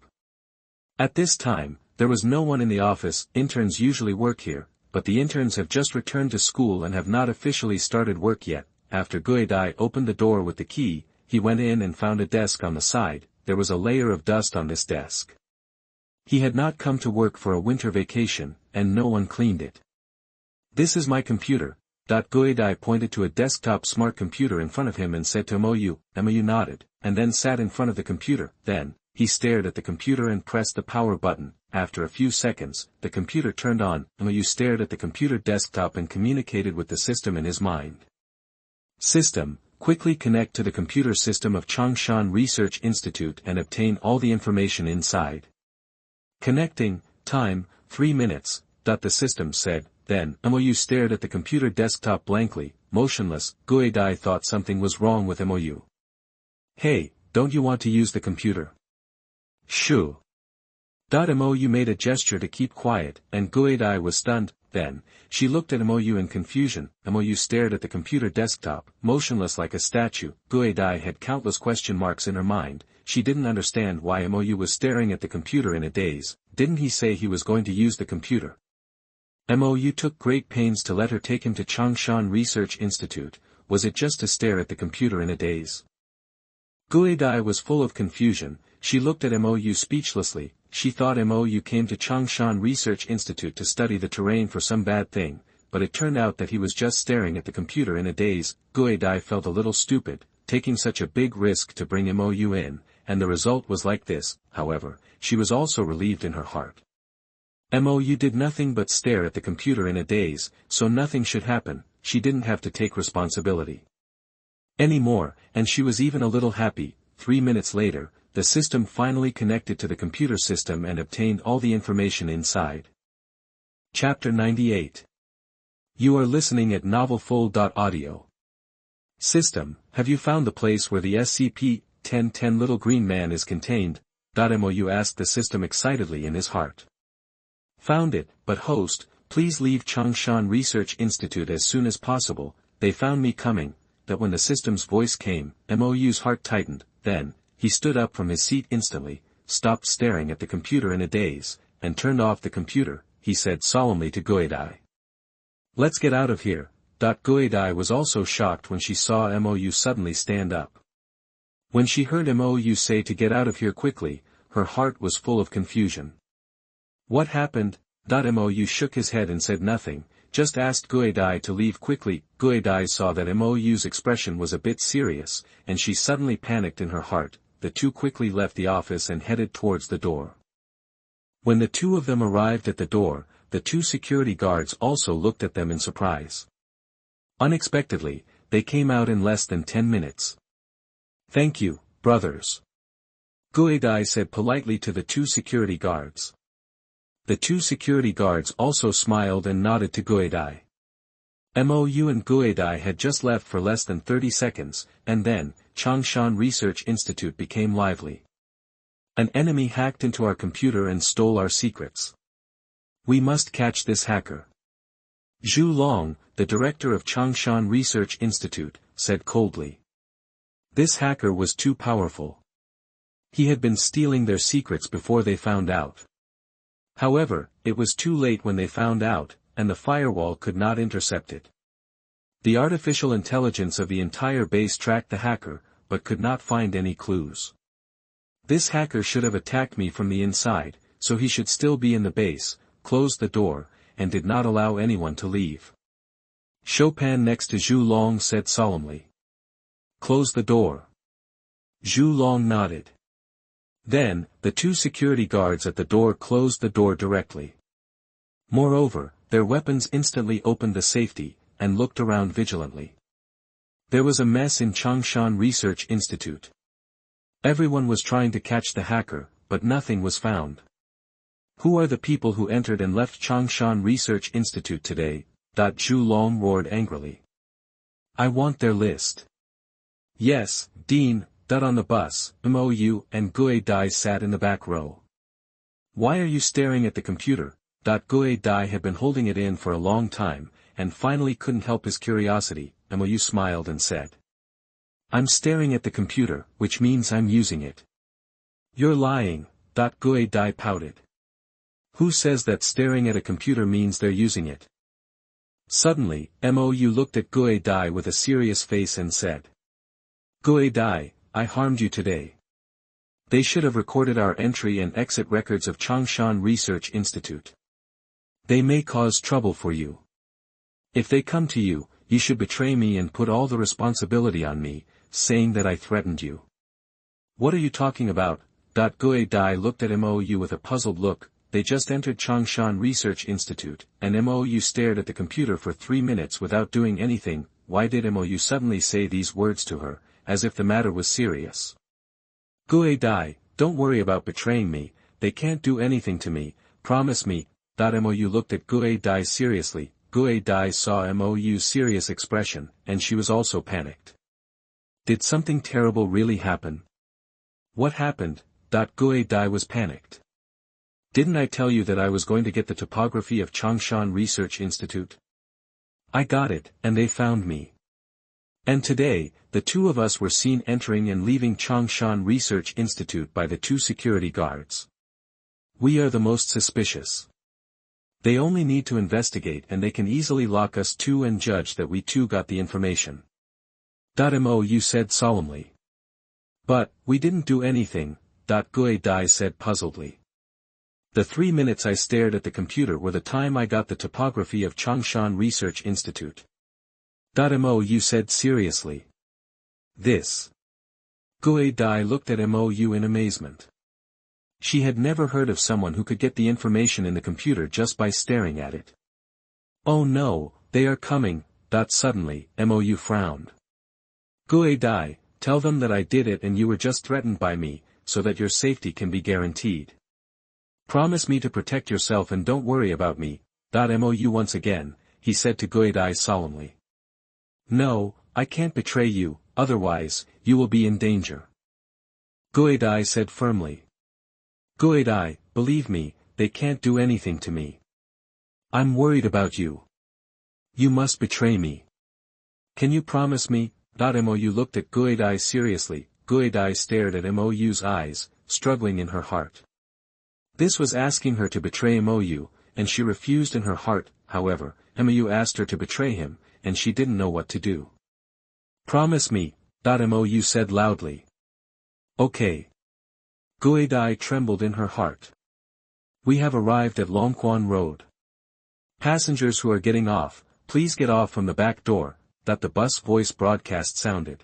At this time, there was no one in the office. Interns usually work here, but the interns have just returned to school and have not officially started work yet. After Guidai opened the door with the key, he went in and found a desk on the side. There was a layer of dust on this desk. He had not come to work for a winter vacation, and no one cleaned it. This is my computer. Guidai pointed to a desktop smart computer in front of him and said to MOU. MOU nodded, and then sat in front of the computer. Then, he stared at the computer and pressed the power button. After a few seconds, the computer turned on. MOU stared at the computer desktop and communicated with the system in his mind. System, quickly connect to the computer system of Changshan Research Institute and obtain all the information inside. Connecting, time, 3 minutes, the system said. Then, MOU stared at the computer desktop blankly, motionless. Guidai thought something was wrong with MOU. Hey, don't you want to use the computer? Shoo. MOU made a gesture to keep quiet, and Guidai was stunned. Then, she looked at MOU in confusion. MOU stared at the computer desktop, motionless like a statue. Guidai had countless question marks in her mind. She didn't understand why MOU was staring at the computer in a daze. Didn't he say he was going to use the computer? MOU took great pains to let her take him to Changshan Research Institute. Was it just to stare at the computer in a daze? Guidai was full of confusion. She looked at Mo speechlessly. She thought Mo came to Changshan Research Institute to study the terrain for some bad thing, but it turned out that he was just staring at the computer in a daze. Guidai felt a little stupid, taking such a big risk to bring Mo in, and the result was like this. However, she was also relieved in her heart. Mo did nothing but stare at the computer in a daze, so nothing should happen. She didn't have to take responsibility anymore, and she was even a little happy. 3 minutes later, the system finally connected to the computer system and obtained all the information inside. Chapter 98. You are listening at novelfull.audio. System, have you found the place where the SCP-1010 little green man is contained? Mo asked the system excitedly in his heart. Found it, but host, please leave Changshan Research Institute as soon as possible. They found me coming. That when the system's voice came, Mo's heart tightened. Then, he stood up from his seat instantly, stopped staring at the computer in a daze, and turned off the computer. He said solemnly to Guidai. Let's get out of here. Guidai was also shocked when she saw Mo suddenly stand up. When she heard Mo say to get out of here quickly, her heart was full of confusion. What happened? Mo shook his head and said nothing, just asked Guidai to leave quickly. Guidai saw that Mo's expression was a bit serious, and she suddenly panicked in her heart. The two quickly left the office and headed towards the door. When the two of them arrived at the door, the two security guards also looked at them in surprise. Unexpectedly, they came out in less than 10 minutes. Thank you, brothers. Guidai said politely to the two security guards. The two security guards also smiled and nodded to Guidai. Mo and Guidai had just left for less than 30 seconds, and then, Changshan Research Institute became lively. An enemy hacked into our computer and stole our secrets. We must catch this hacker. Zhu Long, the director of Changshan Research Institute, said coldly. This hacker was too powerful. He had been stealing their secrets before they found out. However, it was too late when they found out, and the firewall could not intercept it. The artificial intelligence of the entire base tracked the hacker, but could not find any clues. This hacker should have attacked me from the inside, so he should still be in the base, closed the door, and did not allow anyone to leave. Chopin next to Zhu Long said solemnly. Close the door. Zhu Long nodded. Then, the two security guards at the door closed the door directly. Moreover, their weapons instantly opened the safety, and looked around vigilantly. There was a mess in Changshan Research Institute. Everyone was trying to catch the hacker, but nothing was found. Who are the people who entered and left Changshan Research Institute today? Zhu Long roared angrily. I want their list. Yes, Dean. On the bus, Mo and Guidai sat in the back row. Why are you staring at the computer? Guidai had been holding it in for a long time, and finally couldn't help his curiosity. Mo smiled and said. I'm staring at the computer, which means I'm using it. You're lying. Guidai pouted. Who says that staring at a computer means they're using it? Suddenly, Mo looked at Guidai with a serious face and said. Guidai, I harmed you today. They should have recorded our entry and exit records of Changshan Research Institute. They may cause trouble for you. If they come to you, you should betray me and put all the responsibility on me, saying that I threatened you. What are you talking about? Guidai looked at Mo with a puzzled look. They just entered Changshan Research Institute, and Mo stared at the computer for 3 minutes without doing anything. Why did Mo suddenly say these words to her, as if the matter was serious? Guidai, don't worry about betraying me, they can't do anything to me, promise me. Mo looked at Guidai seriously. Guidai saw Mo's serious expression, and she was also panicked. Did something terrible really happen? What happened? Guidai was panicked. Didn't I tell you that I was going to get the topography of Changshan Research Institute? I got it, and they found me. And today, the two of us were seen entering and leaving Changshan Research Institute by the two security guards. We are the most suspicious. They only need to investigate and they can easily lock us too and judge that we too got the information. Mo said solemnly. But, we didn't do anything, Dai said puzzledly. The 3 minutes I stared at the computer were the time I got the topography of Changshan Research Institute. Mo Yu said seriously. This. Dai looked at Mo Yu in amazement. She had never heard of someone who could get the information in the computer just by staring at it. Oh no, they are coming, suddenly, Mo Yu frowned. Dai, tell them that I did it and you were just threatened by me, so that your safety can be guaranteed. Promise me to protect yourself and don't worry about me, Mo Yu once again, he said to Dai solemnly. No, I can't betray you, otherwise, you will be in danger. Dai said firmly. Dai, believe me, they can't do anything to me. I'm worried about you. You must betray me. Can you promise me? Mo Yu looked at Dai seriously. Dai stared at Mo Yu's eyes, struggling in her heart. This was asking her to betray Mo Yu, and she refused in her heart. However, Mo Yu asked her to betray him, and she didn't know what to do. Promise me, Mo Yu said loudly. Okay. Dai trembled in her heart. We have arrived at Longquan Road. Passengers who are getting off, please get off from the back door, the bus voice broadcast sounded.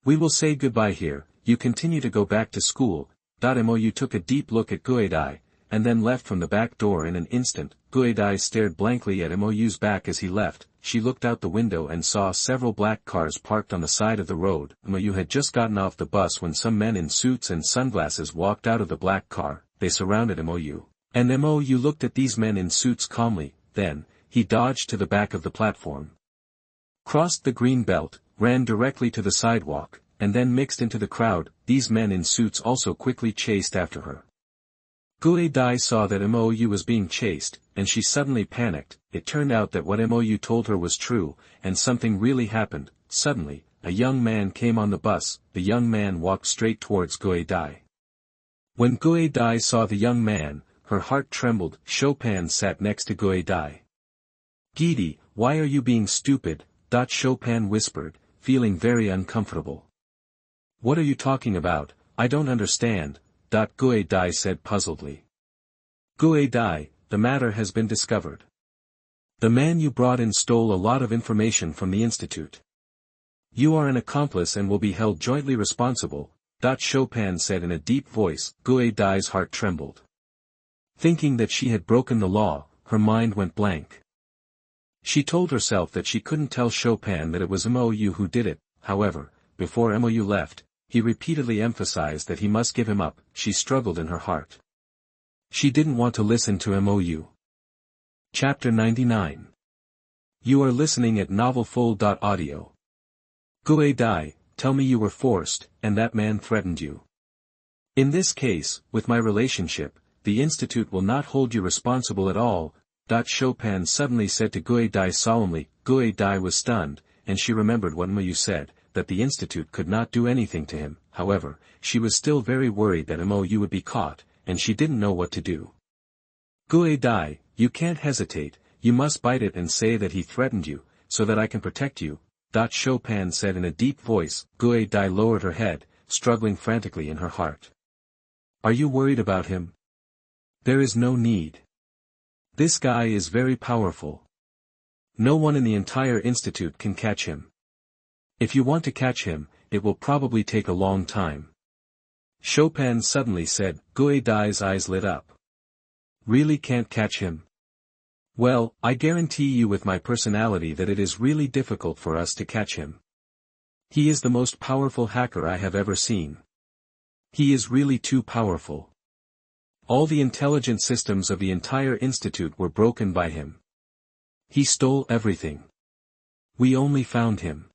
We will say goodbye here, you continue to go back to school. Mo Yu took a deep look at Dai, and then left from the back door in an instant. Dai stared blankly at Mo Yu's back as he left. She looked out the window and saw several black cars parked on the side of the road. Mo Yu had just gotten off the bus when some men in suits and sunglasses walked out of the black car. They surrounded Mo Yu. And Mo Yu looked at these men in suits calmly, then, he dodged to the back of the platform. Crossed the green belt, ran directly to the sidewalk, and then mixed into the crowd. These men in suits also quickly chased after her. Dai saw that Mo Yu was being chased, and she suddenly panicked. It turned out that what Mo Yu told her was true, and something really happened. Suddenly, a young man came on the bus. The young man walked straight towards Dai. When Dai saw the young man, her heart trembled. Chopin sat next to Dai. Gidi, why are you being stupid? Chopin whispered, feeling very uncomfortable. What are you talking about? I don't understand, Dai said puzzledly. Dai, the matter has been discovered. The man you brought in stole a lot of information from the institute. You are an accomplice and will be held jointly responsible, Chopin said in a deep voice. Dai's heart trembled. Thinking that she had broken the law, her mind went blank. She told herself that she couldn't tell Chopin that it was Mo Yu who did it. However, before Mo Yu left, he repeatedly emphasized that he must give him up. She struggled in her heart. She didn't want to listen to Mo Yu. Chapter 99. You are listening at novelfull.audio. Dai, tell me you were forced, and that man threatened you. In this case, with my relationship, the institute will not hold you responsible at all. Chopin suddenly said to Dai solemnly. Dai was stunned, and she remembered what Mo Yu said, that the institute could not do anything to him. However, she was still very worried that Mo Yu would be caught, and she didn't know what to do. Dai, you can't hesitate, you must bite it and say that he threatened you, so that I can protect you, Chopin said in a deep voice. Dai lowered her head, struggling frantically in her heart. Are you worried about him? There is no need. This guy is very powerful. No one in the entire institute can catch him. If you want to catch him, it will probably take a long time. Chopin suddenly said. Dai's eyes lit up. Really can't catch him? Well, I guarantee you with my personality that it is really difficult for us to catch him. He is the most powerful hacker I have ever seen. He is really too powerful. All the intelligent systems of the entire institute were broken by him. He stole everything. We only found him.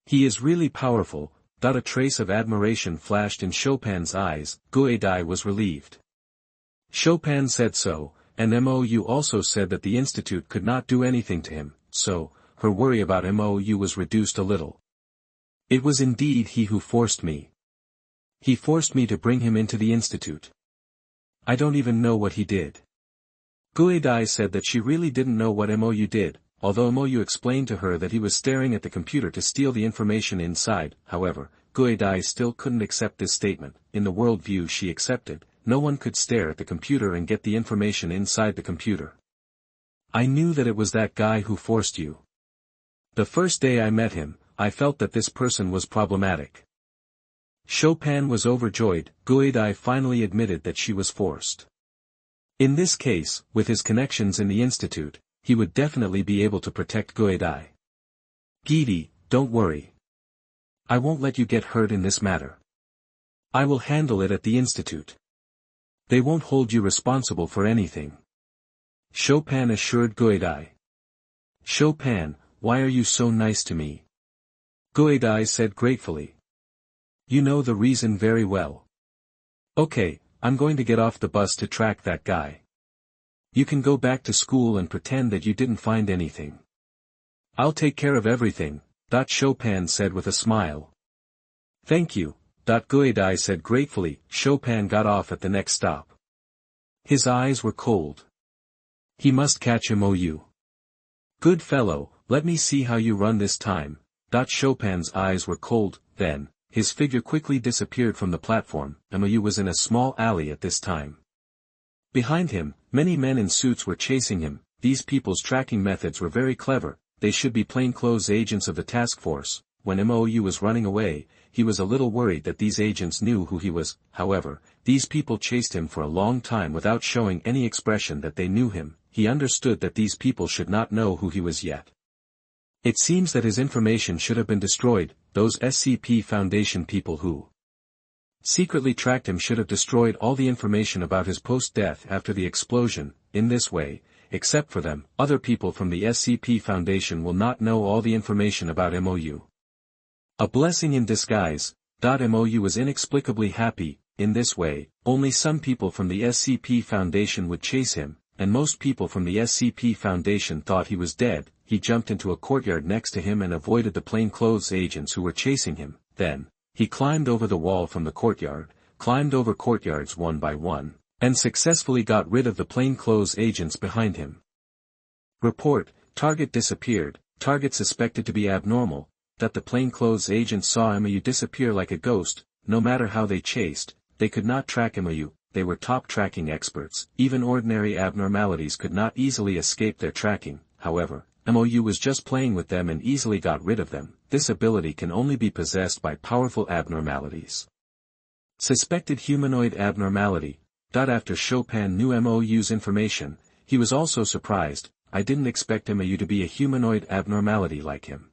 He is really powerful. A trace of admiration flashed in Chopin's eyes. Dai was relieved. Chopin said so, and Mo Yu also said that the institute could not do anything to him, so, her worry about Mo Yu was reduced a little. It was indeed he who forced me. He forced me to bring him into the institute. I don't even know what he did. Dai said that she really didn't know what Mo Yu did, although Mo Yu explained to her that he was staring at the computer to steal the information inside. However, Guidai still couldn't accept this statement. In the worldview she accepted, no one could stare at the computer and get the information inside the computer. I knew that it was that guy who forced you. The first day I met him, I felt that this person was problematic. Chopin was overjoyed. Guidai finally admitted that she was forced. In this case, with his connections in the institute, he would definitely be able to protect Guidai. Gidi, don't worry. I won't let you get hurt in this matter. I will handle it at the institute. They won't hold you responsible for anything. Chopin assured Guidai. Chopin, why are you so nice to me? Guidai said gratefully. You know the reason very well. Okay, I'm going to get off the bus to track that guy. You can go back to school and pretend that you didn't find anything. I'll take care of everything, Chopin said with a smile. Thank you, Guidai said gratefully. Chopin got off at the next stop. His eyes were cold. He must catch Mo Yu. Good fellow, let me see how you run this time. Chopin's eyes were cold. Then, his figure quickly disappeared from the platform. Mo Yu was in a small alley at this time. Behind him, many men in suits were chasing him. These people's tracking methods were very clever. They should be plainclothes agents of the task force. When Mo Yu was running away, he was a little worried that these agents knew who he was. However, these people chased him for a long time without showing any expression that they knew him. He understood that these people should not know who he was yet. It seems that his information should have been destroyed. Those SCP Foundation people who secretly tracked him should have destroyed all the information about his post-death after the explosion. In this way, except for them, other people from the SCP Foundation will not know all the information about Mo Yu. A blessing in disguise. Mo Yu was inexplicably happy. In this way, only some people from the SCP Foundation would chase him, and most people from the SCP Foundation thought he was dead. He jumped into a courtyard next to him and avoided the plainclothes agents who were chasing him. Then, he climbed over the wall from the courtyard, climbed over courtyards one by one, and successfully got rid of the plainclothes agents behind him. Report, target disappeared. Target suspected to be abnormal. That the plainclothes agents saw Mo Yu disappear like a ghost. No matter how they chased, they could not track Mo Yu. They were top tracking experts. Even ordinary abnormalities could not easily escape their tracking. However, Mo Yu was just playing with them and easily got rid of them. This ability can only be possessed by powerful abnormalities. Suspected humanoid abnormality. After Chopin knew Mo Yu's information, he was also surprised. I didn't expect Mo Yu to be a humanoid abnormality like him.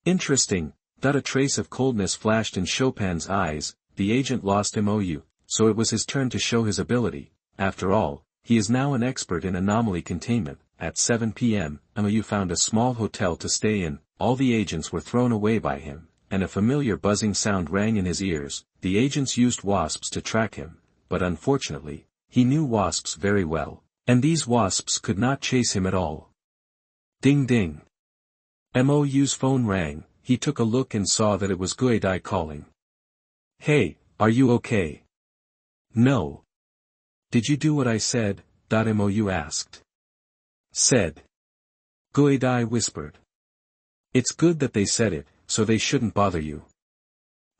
Interesting. A trace of coldness flashed in Chopin's eyes. The agent lost Mo Yu, so it was his turn to show his ability. After all, he is now an expert in anomaly containment. At 7 p.m., Mo Yu found a small hotel to stay in. All the agents were thrown away by him, and a familiar buzzing sound rang in his ears. The agents used wasps to track him, but unfortunately, he knew wasps very well, and these wasps could not chase him at all. Ding ding. Mo Yu's phone rang. He took a look and saw that it was Guidai calling. Hey, are you okay? No. Did you do what I said? Mo Yu asked. Said. Guidai whispered. It's good that they said it, so they shouldn't bother you.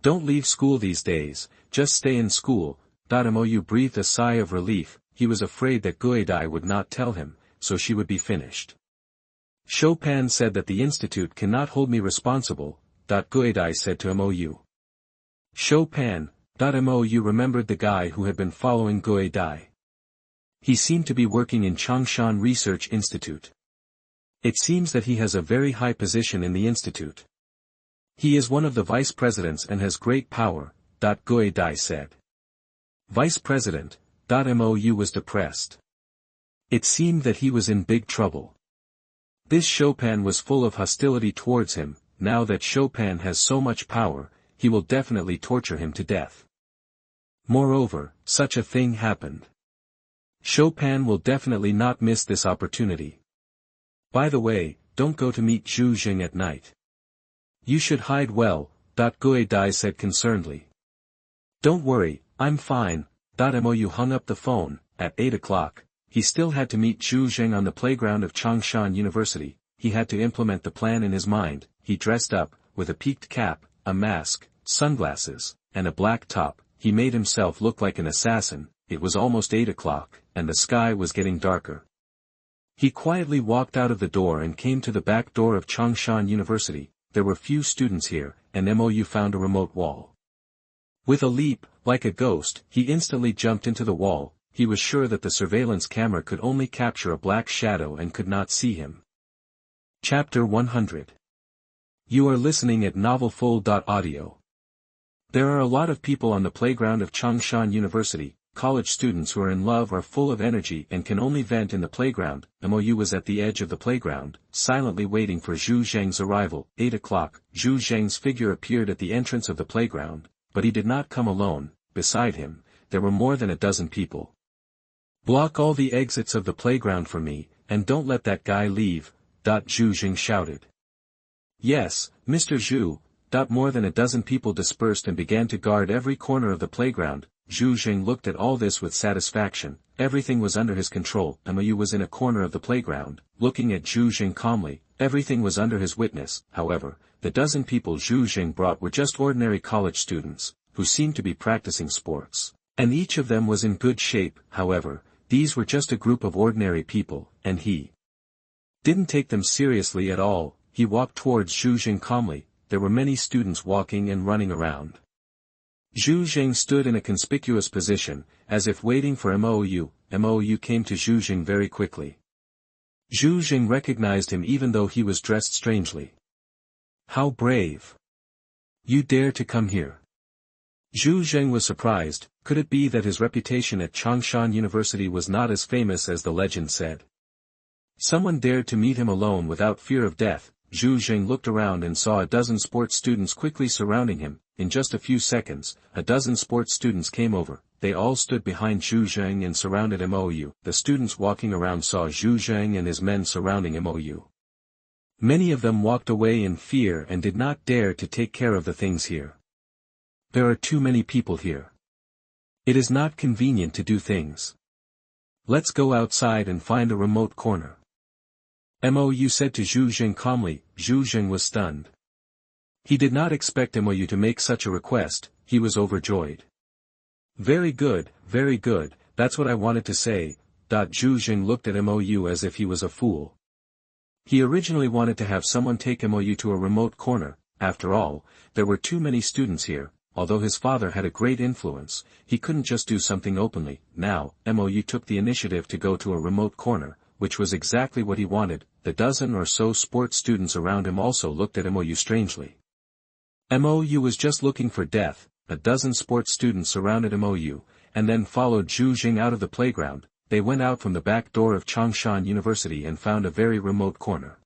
Don't leave school these days, just stay in school. Mo Yu breathed a sigh of relief. He was afraid that Guidai would not tell him, so she would be finished. Chopin said that the institute cannot hold me responsible. Guidai said to Mo Yu. Chopin. Mo Yu remembered the guy who had been following Guidai. He seemed to be working in Changshan Research Institute. It seems that he has a very high position in the institute. He is one of the vice presidents and has great power. Guidai said. Vice president. Mo Yu was depressed. It seemed that he was in big trouble. This Chopin was full of hostility towards him. Now that Chopin has so much power, he will definitely torture him to death. Moreover, such a thing happened. Chopin will definitely not miss this opportunity. By the way, don't go to meet Zhu Jing at night. You should hide well. Guidai said concernedly. Don't worry, I'm fine. Mo Yu hung up the phone. At 8 o'clock. He still had to meet Zhu Jing on the playground of Changshan University. He had to implement the plan in his mind. He dressed up, with a peaked cap, a mask, sunglasses, and a black top. He made himself look like an assassin. It was almost 8 o'clock, and the sky was getting darker. He quietly walked out of the door and came to the back door of Changshan University. There were few students here, and Mo Yu found a remote wall. With a leap, like a ghost, he instantly jumped into the wall. He was sure that the surveillance camera could only capture a black shadow and could not see him. Chapter 100. You are listening at novelfull.audio. There are a lot of people on the playground of Changshan University, college students who are in love or full of energy and can only vent in the playground. Mo Yu was at the edge of the playground, silently waiting for Zhu Zheng's arrival. 8 o'clock, Zhu Zheng's figure appeared at the entrance of the playground, but he did not come alone. Beside him, there were more than a dozen people. Block all the exits of the playground for me, and don't let that guy leave, Zhu Zheng shouted. Yes, Mr. Zhu. More than a dozen people dispersed and began to guard every corner of the playground. Zhu Zheng looked at all this with satisfaction. Everything was under his control. Mo Yu was in a corner of the playground, looking at Zhu Zheng calmly. Everything was under his witness. However, the dozen people Zhu Zheng brought were just ordinary college students, who seemed to be practicing sports. And each of them was in good shape. However, these were just a group of ordinary people, and he didn't take them seriously at all. He walked towards Zhu Zheng calmly. There were many students walking and running around. Zhu Zheng stood in a conspicuous position, as if waiting for Mo Yu. Mo Yu came to Zhu Zheng very quickly. Zhu Zheng recognized him even though he was dressed strangely. How brave! You dare to come here. Zhu Zheng was surprised. Could it be that his reputation at Changshan University was not as famous as the legend said? Someone dared to meet him alone without fear of death. Zhu Zheng looked around and saw a dozen sports students quickly surrounding him. In just a few seconds, a dozen sports students came over. They all stood behind Zhu Zheng and surrounded Mo Yu. The students walking around saw Zhu Zheng and his men surrounding Mo Yu. Many of them walked away in fear and did not dare to take care of the things here. There are too many people here. It is not convenient to do things. Let's go outside and find a remote corner. Mo Yu said to Zhu Zheng calmly. Zhu Zheng was stunned. He did not expect Mo Yu to make such a request. He was overjoyed. Very good, that's what I wanted to say. Zhu Zheng looked at Mo Yu as if he was a fool. He originally wanted to have someone take Mo Yu to a remote corner. After all, there were too many students here. Although his father had a great influence, he couldn't just do something openly. Now, Mo Yu took the initiative to go to a remote corner, which was exactly what he wanted. The dozen or so sports students around him also looked at Mo Yu strangely. Mo Yu was just looking for death. A dozen sports students surrounded Mo Yu, and then followed Zhu Zheng out of the playground. They went out from the back door of Changshan University and found a very remote corner.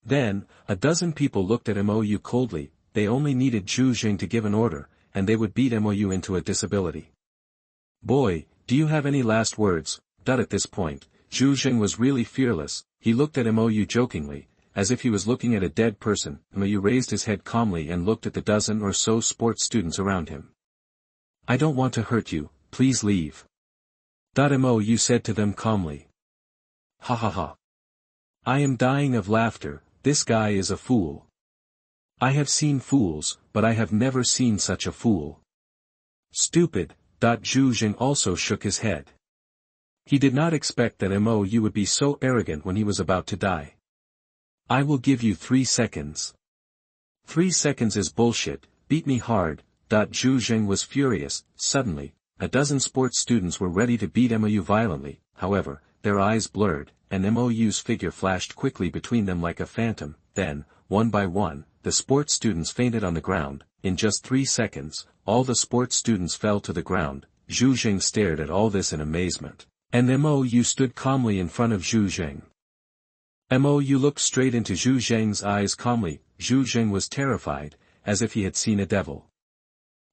Then, a dozen people looked at Mo Yu coldly. They only needed Zhu Zheng to give an order, and they would beat Mo Yu into a disability. Boy, do you have any last words? At this point, Zhu Zheng was really fearless. He looked at Mo Yu jokingly, as if he was looking at a dead person. Mo Yu raised his head calmly and looked at the dozen or so sports students around him. I don't want to hurt you, please leave. Mo Yu said to them calmly. Ha ha ha. I am dying of laughter. This guy is a fool. I have seen fools, but I have never seen such a fool. Stupid. Zhu Zheng also shook his head. He did not expect that Mo Yu would be so arrogant when he was about to die. I will give you 3 seconds. 3 seconds is bullshit, beat me hard. Zhu Zheng was furious. Suddenly, a dozen sports students were ready to beat Mo Yu violently. However, their eyes blurred, and Mo Yu's figure flashed quickly between them like a phantom. Then, one by one, the sports students fainted on the ground. In just 3 seconds, all the sports students fell to the ground. Zhu Zheng stared at all this in amazement. And Mo Yu stood calmly in front of Zhu Zheng. Mo Yu looked straight into Zhu Zheng's eyes calmly. Zhu Zheng was terrified, as if he had seen a devil.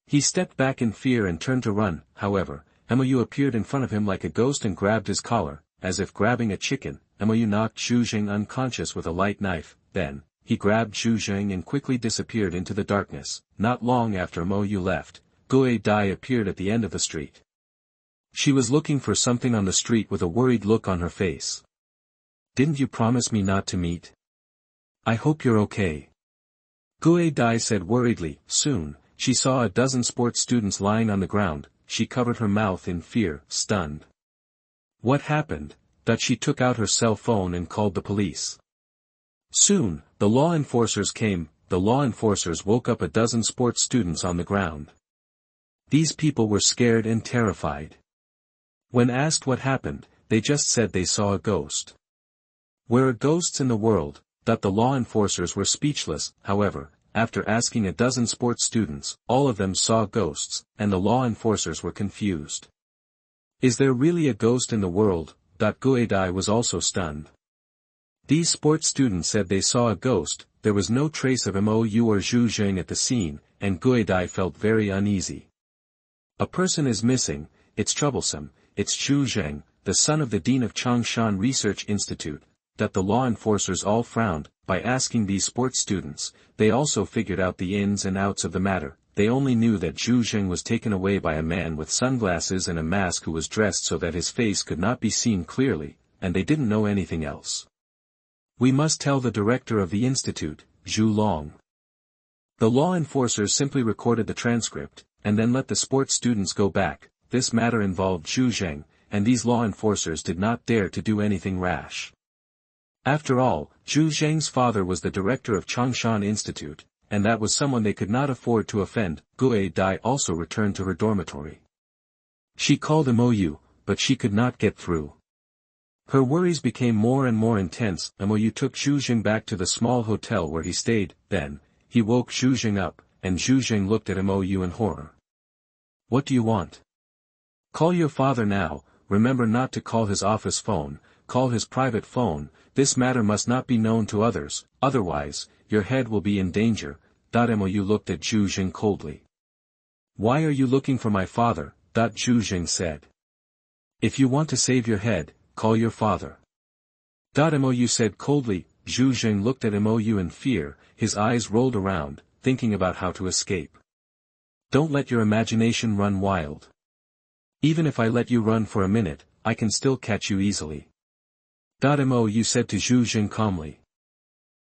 He stepped back in fear and turned to run. However, Mo Yu appeared in front of him like a ghost and grabbed his collar, as if grabbing a chicken. Mo Yu knocked Zhu Zheng unconscious with a light knife. Then, he grabbed Zhu Zheng and quickly disappeared into the darkness. Not long after Mo Yu left, Gui Dai appeared at the end of the street. She was looking for something on the street with a worried look on her face. Didn't you promise me not to meet? I hope you're okay. Gui Dai said worriedly. Soon, she saw a dozen sports students lying on the ground. She covered her mouth in fear, stunned. What happened? That she took out her cell phone and called the police. Soon, the law enforcers came. The law enforcers woke up a dozen sports students on the ground. These people were scared and terrified. When asked what happened, they just said they saw a ghost. Where are ghosts in the world? That the law enforcers were speechless. However, after asking a dozen sports students, all of them saw ghosts, and the law enforcers were confused. Is there really a ghost in the world? Guidai was also stunned. These sports students said they saw a ghost. There was no trace of Mo Yu or Zhu Zheng at the scene, and Guidai felt very uneasy. A person is missing. It's troublesome. It's Zhu Zheng, the son of the dean of Changshan Research Institute. That the law enforcers all frowned. By asking these sports students, they also figured out the ins and outs of the matter. They only knew that Zhu Zheng was taken away by a man with sunglasses and a mask who was dressed so that his face could not be seen clearly, and they didn't know anything else. We must tell the director of the institute, Zhu Long. The law enforcers simply recorded the transcript, and then let the sports students go back. This matter involved Zhu Zheng, and these law enforcers did not dare to do anything rash. After all, Zhu Zheng's father was the director of Changshan Institute, and that was someone they could not afford to offend. Guidai also returned to her dormitory. She called Mo Yu, but she could not get through. Her worries became more and more intense. Mo Yu took Zhu Zheng back to the small hotel where he stayed. Then, he woke Zhu Zheng up, and Zhu Zheng looked at Mo Yu in horror. What do you want? Call your father now. Remember not to call his office phone, call his private phone. This matter must not be known to others, otherwise, your head will be in danger. Mo Yu looked at Zhu Zheng coldly. Why are you looking for my father? Zhu Zheng said. If you want to save your head, call your father. Mo Yu said coldly. Zhu Zheng looked at Mo Yu in fear, his eyes rolled around, thinking about how to escape. Don't let your imagination run wild. Even if I let you run for a minute, I can still catch you easily. Mo Yu said to Zhu Zheng calmly.